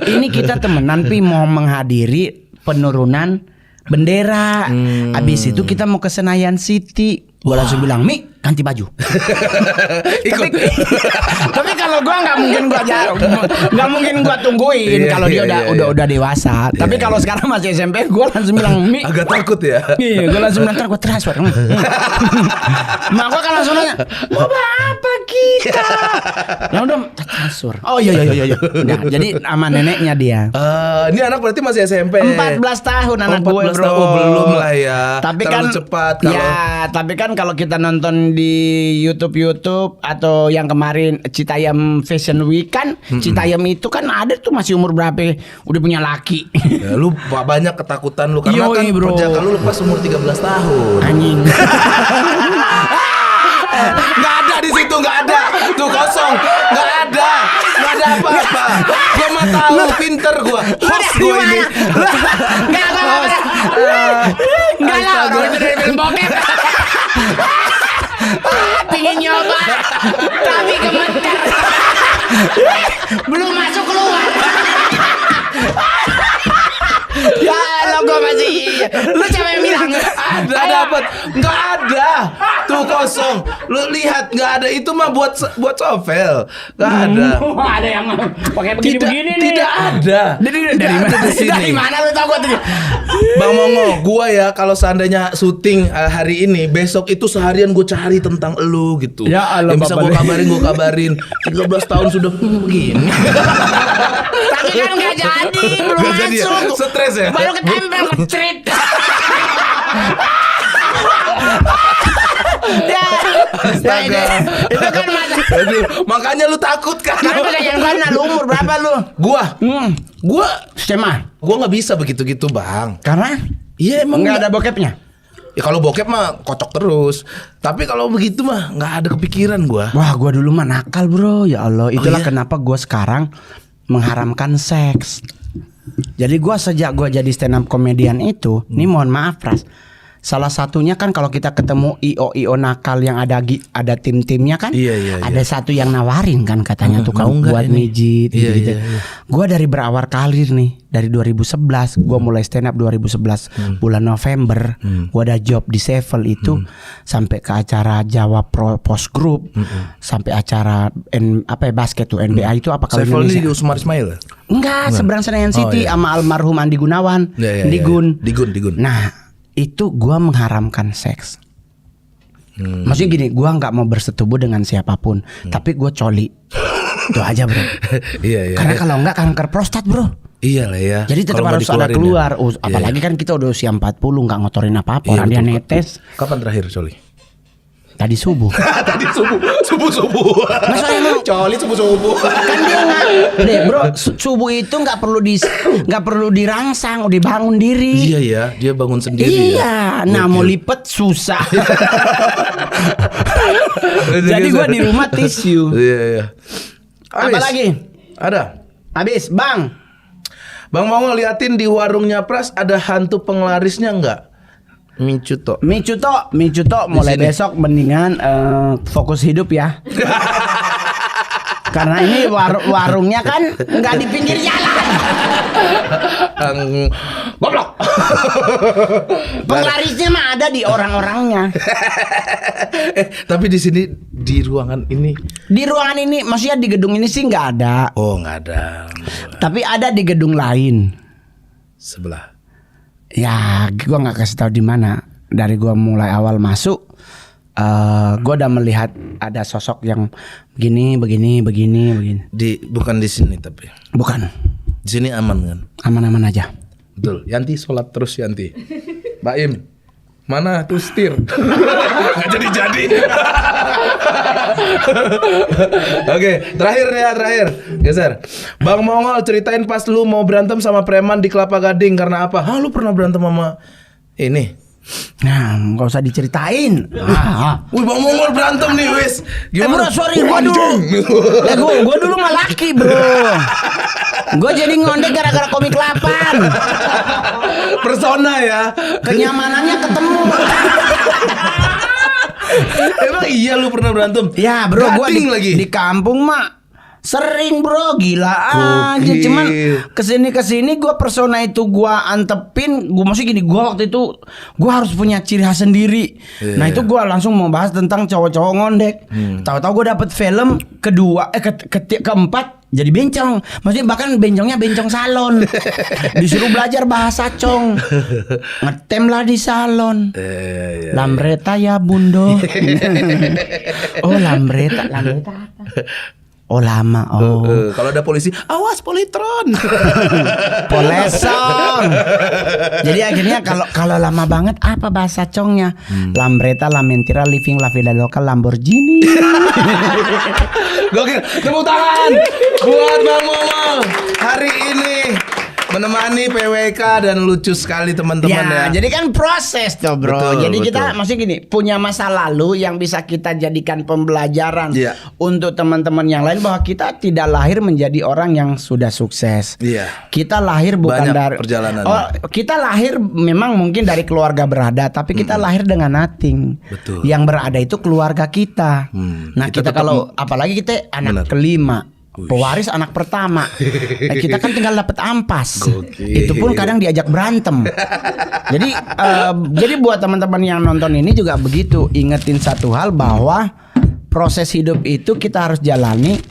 Speaker 1: Ini kita temenan Pi mau menghadiri penurunan bendera. Abis itu kita mau ke Senayan City. Gue langsung bilang, Mi, ganti baju.
Speaker 2: Ikut.
Speaker 1: Tapi kalau gue nggak mungkin gue tungguin
Speaker 2: Iya,
Speaker 1: kalau dia udah dewasa. Tapi kalau sekarang masih SMP, gue langsung bilang, Mi.
Speaker 2: Agak takut ya.
Speaker 1: Iya, gue langsung bilang, ntar gue transfer. Mak gue kan langsung nanya, mau apa kita? Ya udah transfer. Oh iya. Nah, jadi sama neneknya dia.
Speaker 2: Ini anak berarti masih SMP.
Speaker 1: 14 tahun anak gue,
Speaker 2: 14
Speaker 1: bro.
Speaker 2: tahun. belum lah ya.
Speaker 1: Tapi
Speaker 2: terlalu
Speaker 1: kan
Speaker 2: cepat kalau.
Speaker 1: Ya, tapi kan kalau kita nonton di YouTube atau yang kemarin Citayam Fashion Week kan, Citayam itu kan ada tuh masih umur berapa udah punya laki.
Speaker 2: Ya, lu banyak ketakutan lu karena
Speaker 1: Yoi,
Speaker 2: kan
Speaker 1: bro.
Speaker 2: perjaka lu lepas umur 13 tahun.
Speaker 1: Anjing.
Speaker 2: Nggak ada di situ, nggak ada. Tuh kosong. Nggak ada apa-apa. Gua mah tahu, pinter gua. Host gua ini.
Speaker 1: Enggak lah, orang itu dari film bokep. Pingin nyoba, tapi gemeter. Belum masuk keluar. Ya lo gue masih. Lu siapa yang bilang?
Speaker 2: Ada dapat. Nggak ada. Tuh kosong. Lu lihat nggak ada, itu mah buat Sovel. Nggak ada.
Speaker 1: Ada yang pakai begini-begini nih.
Speaker 2: Tidak ada.
Speaker 1: Dari mana? Dari mana lu tahu gue tadi?
Speaker 2: Bang Mongo, gua ya kalau seandainya syuting hari ini, besok itu seharian gue cari tentang elu gitu.
Speaker 1: Ya Allah,
Speaker 2: yang bisa gue kabarin. 13 tahun sudah begini.
Speaker 1: Tapi kan nggak jadi, belum
Speaker 2: Nggak jadi ya?
Speaker 1: masuk.
Speaker 2: Stres ya?
Speaker 1: Baru ketempel nge-treat. Ya,
Speaker 2: Astaga.
Speaker 1: itu kan masa.
Speaker 2: Aduh, makanya lu takut kan?
Speaker 1: Sekarang pertanyaan mana? Lu umur berapa lu?
Speaker 2: Gua
Speaker 1: Sema.
Speaker 2: nggak bisa begitu-gitu, Bang.
Speaker 1: Karena
Speaker 2: Iya emang
Speaker 1: nggak ada bokepnya.
Speaker 2: Ya kalau bokep mah kocok terus. Tapi kalau begitu mah nggak ada kepikiran gua.
Speaker 1: Wah, gua dulu mah nakal, bro. Ya Allah, itulah
Speaker 2: iya?
Speaker 1: kenapa gua sekarang mengharamkan seks. Jadi gua sejak gua jadi stand up comedian itu, nih mohon maaf, Pras. Salah satunya kan kalau kita ketemu IO nakal yang ada tim-timnya kan,
Speaker 2: Iya.
Speaker 1: ada satu yang nawarin kan katanya tuh
Speaker 2: mau
Speaker 1: kan
Speaker 2: nggak
Speaker 1: buat
Speaker 2: ini?
Speaker 1: mijit
Speaker 2: Iya,
Speaker 1: gitu.
Speaker 2: iya.
Speaker 1: Gua dari berawal karir nih, dari 2011 gua mulai stand up 2011 bulan November. Gua ada job di Sevel itu sampai ke acara Jawa Post Group, sampai acara basket tuh NBA itu apa kalau
Speaker 2: Saiful
Speaker 1: Indonesia?
Speaker 2: ini di Usmar Ismail ya?
Speaker 1: Enggak, seberang Senayan City
Speaker 2: iya.
Speaker 1: sama almarhum Andi Gunawan,
Speaker 2: Iya.
Speaker 1: Digun.
Speaker 2: Digun.
Speaker 1: Nah, itu gua mengharamkan seks. Maksudnya gini, gua nggak mau bersetubuh dengan siapapun, tapi gua coli. Itu aja, bro.
Speaker 2: Iya.
Speaker 1: Karena kalau enggak kanker prostat, bro.
Speaker 2: Iya lah ya.
Speaker 1: Jadi tetap
Speaker 2: Kalau nggak
Speaker 1: harus ada
Speaker 2: dikeluarin
Speaker 1: keluar.
Speaker 2: ya.
Speaker 1: Apalagi kan kita udah usia 40 nggak ngotorin apa-apa.
Speaker 2: Iya,
Speaker 1: Orang dia
Speaker 2: betul, Pak.
Speaker 1: netes
Speaker 2: Kapan terakhir coli?
Speaker 1: tadi subuh.
Speaker 2: Tadi subuh.
Speaker 1: Masa emang
Speaker 2: Coli subuh.
Speaker 1: kan dia nggak, deh bro, subuh itu nggak perlu dirangsang, udah bangun diri.
Speaker 2: Iya ya, dia bangun sendiri.
Speaker 1: Iya,
Speaker 2: ya.
Speaker 1: nah mau
Speaker 2: Gokil.
Speaker 1: lipet susah. Jadi gua di rumah tisu.
Speaker 2: Iya.
Speaker 1: Apa lagi?
Speaker 2: Ada.
Speaker 1: Habis, Bang.
Speaker 2: Bang mau ngeliatin di warungnya Pras ada hantu penglarisnya nggak? Micuto.
Speaker 1: Micuto mulai
Speaker 2: sini.
Speaker 1: besok mendingan fokus hidup ya. Karena ini warungnya kan nggak di pinggir jalan.
Speaker 2: Goblok.
Speaker 1: Penglarisnya mah ada di orang-orangnya.
Speaker 2: Tapi di sini di ruangan ini.
Speaker 1: Di ruangan ini, maksudnya di gedung ini sih nggak ada.
Speaker 2: Oh nggak ada.
Speaker 1: Tapi ada di gedung lain.
Speaker 2: Sebelah.
Speaker 1: Ya, gua nggak kasih tahu di mana. Dari gua mulai awal masuk, gua udah melihat ada sosok yang begini.
Speaker 2: Bukan di sini tapi.
Speaker 1: Bukan,
Speaker 2: Di sini aman kan?
Speaker 1: aman-aman aja.
Speaker 2: Betul. Yanti sholat terus Yanti. Mbak Im, mana tuh setir? Nggak jadi. Oke, terakhir. Geser. Bang Mongol ceritain pas lu mau berantem sama preman di Kelapa Gading karena apa? Lu pernah berantem sama ini?
Speaker 1: Nah, nggak usah diceritain.
Speaker 2: Wih, Bang Mongol berantem nih, wis.
Speaker 1: Bro, sorry, gua dulu mah laki, bro. Gua jadi ngondek gara-gara komik 8.
Speaker 2: Persona ya.
Speaker 1: Kenyamanannya ketemu.
Speaker 2: Emang iya lu pernah berantem?
Speaker 1: Ya, bro, gua
Speaker 2: Gading lagi.
Speaker 1: di kampung mah Sering bro, gila aja.
Speaker 2: Gokil.
Speaker 1: Cuman kesini gue persona itu gue antepin. Gue masih gini, gue waktu itu gue harus punya ciri khas sendiri. Nah itu gue langsung mau bahas tentang cowok-cowok ngondek. Tahu-tahu gue dapet film kedua, keempat jadi bencong. Maksudnya bahkan bencongnya bencong salon. Disuruh belajar bahasa cong. Ngetem lah di salon. Lambreta ya bundo. Oh lambreta apa? Oh lama.
Speaker 2: Kalau ada polisi, awas politron.
Speaker 1: Polesong. Jadi akhirnya kalau lama banget apa bahasa congnya? Lambreta, lamentira, living la vida loca, Lamborghini.
Speaker 2: Gokil. Tepuk tangan buat Bang Momol hari ini menemani PWK dan lucu sekali teman-teman ya.
Speaker 1: Jadi kan proses tuh bro.
Speaker 2: Betul,
Speaker 1: Jadi kita
Speaker 2: betul.
Speaker 1: maksudnya gini, punya masa lalu yang bisa kita jadikan pembelajaran
Speaker 2: Iya.
Speaker 1: untuk teman-teman yang lain bahwa kita tidak lahir menjadi orang yang sudah sukses.
Speaker 2: Iya.
Speaker 1: Kita lahir bukan
Speaker 2: Banyak
Speaker 1: dari
Speaker 2: perjalanannya.
Speaker 1: Oh, kita lahir memang mungkin dari keluarga berada, tapi kita lahir dengan nothing.
Speaker 2: Betul.
Speaker 1: Yang berada itu keluarga kita. Nah,
Speaker 2: Kita
Speaker 1: kita
Speaker 2: tetap-
Speaker 1: kalau apalagi kita anak
Speaker 2: Benar.
Speaker 1: kelima. Pewaris anak pertama. Nah, kita kan tinggal dapat ampas.
Speaker 2: Gokil.
Speaker 1: Itu pun kadang diajak berantem. Jadi buat teman-teman yang nonton ini juga begitu, ingetin satu hal bahwa proses hidup itu kita harus jalani,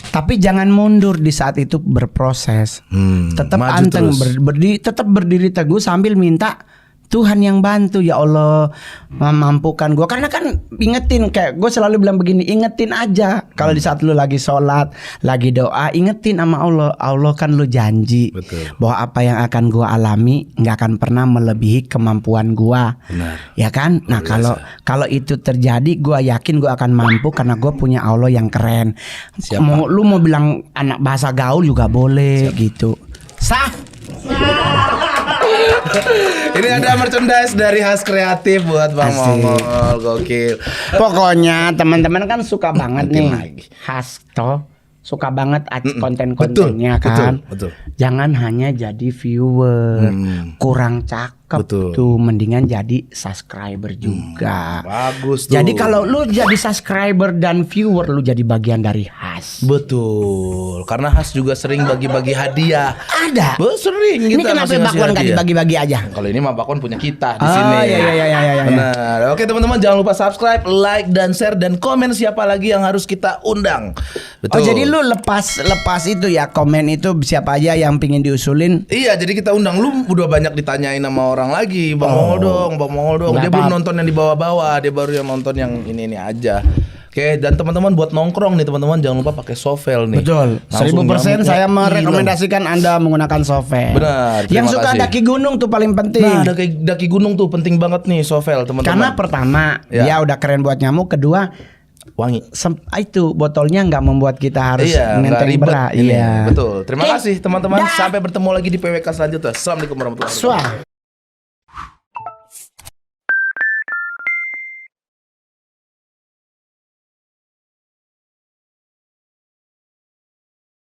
Speaker 1: tapi jangan mundur di saat itu berproses. Tetap
Speaker 2: maju
Speaker 1: anteng,
Speaker 2: terus.
Speaker 1: tetap berdiri teguh sambil minta Tuhan yang bantu, ya Allah mampukan gue. Karena kan ingetin, kayak gue selalu bilang begini, ingetin aja kalau di saat lu lagi sholat, lagi doa, ingetin sama Allah. Allah kan lu janji
Speaker 2: Betul.
Speaker 1: bahwa apa yang akan gue alami nggak akan pernah melebihi kemampuan gue.
Speaker 2: Benar.
Speaker 1: Ya kan? Nah kalau itu terjadi, gue yakin gue akan mampu karena gue punya Allah yang keren. Lu mau bilang anak bahasa gaul juga boleh gitu. Sah.
Speaker 2: Ini ada merchandise dari Khas Kreatif buat Bang
Speaker 1: Asik.
Speaker 2: Momol. Gokil.
Speaker 1: Pokoknya teman-teman kan suka banget
Speaker 2: Mungkin
Speaker 1: nih
Speaker 2: lagi.
Speaker 1: khas toh, suka banget
Speaker 2: Betul,
Speaker 1: konten-kontennya kan.
Speaker 2: betul.
Speaker 1: Jangan hanya jadi viewer, kurang cakep
Speaker 2: Betul.
Speaker 1: tuh, mendingan jadi subscriber juga.
Speaker 2: Bagus tuh.
Speaker 1: Jadi kalau lu jadi subscriber dan viewer, lu jadi bagian dari khas.
Speaker 2: betul, karena Khas juga sering bagi-bagi hadiah.
Speaker 1: Ada.
Speaker 2: Sering
Speaker 1: Ini
Speaker 2: kita
Speaker 1: kenapa
Speaker 2: ngasih-ngasih
Speaker 1: bakwan gak
Speaker 2: hadiah.
Speaker 1: dibagi-bagi aja?
Speaker 2: Kalau ini mah bakwan punya kita di
Speaker 1: Oh,
Speaker 2: sini.
Speaker 1: iya.
Speaker 2: Benar. Oke teman-teman, jangan lupa subscribe, like dan share dan komen siapa lagi yang harus kita undang. Betul.
Speaker 1: Oh jadi lu lepas itu ya, komen itu siapa aja yang pingin diusulin.
Speaker 2: Iya, jadi kita undang. Lu udah banyak ditanyain sama orang lagi, Bang Mongol dong, Bang Mongol dong.
Speaker 1: Nggak
Speaker 2: Dia belum
Speaker 1: apa-apa.
Speaker 2: nonton yang di bawah-bawah, dia baru yang nonton yang ini aja. Oke, dan teman-teman buat nongkrong nih teman-teman, jangan lupa pakai Sovel nih.
Speaker 1: Betul.
Speaker 2: Langsung
Speaker 1: 1000% saya
Speaker 2: nyamuknya
Speaker 1: merekomendasikan Anda menggunakan Sovel.
Speaker 2: Benar, terima
Speaker 1: Yang suka
Speaker 2: kasih.
Speaker 1: daki gunung tuh paling penting.
Speaker 2: hilang. Nah, daki gunung tuh penting banget nih Sovel, teman-teman.
Speaker 1: Karena pertama
Speaker 2: Ya.
Speaker 1: dia udah keren buat nyamuk, kedua
Speaker 2: wangi.
Speaker 1: itu botolnya nggak membuat kita harus
Speaker 2: Iya, nggak
Speaker 1: menteng
Speaker 2: ribet
Speaker 1: berat.
Speaker 2: ini.
Speaker 1: Iya.
Speaker 2: Betul. Terima
Speaker 1: Oke.
Speaker 2: kasih teman-teman.
Speaker 1: Dah.
Speaker 2: Sampai bertemu lagi di PWK selanjutnya. Assalamualaikum warahmatullahi wabarakatuh.
Speaker 1: Swah.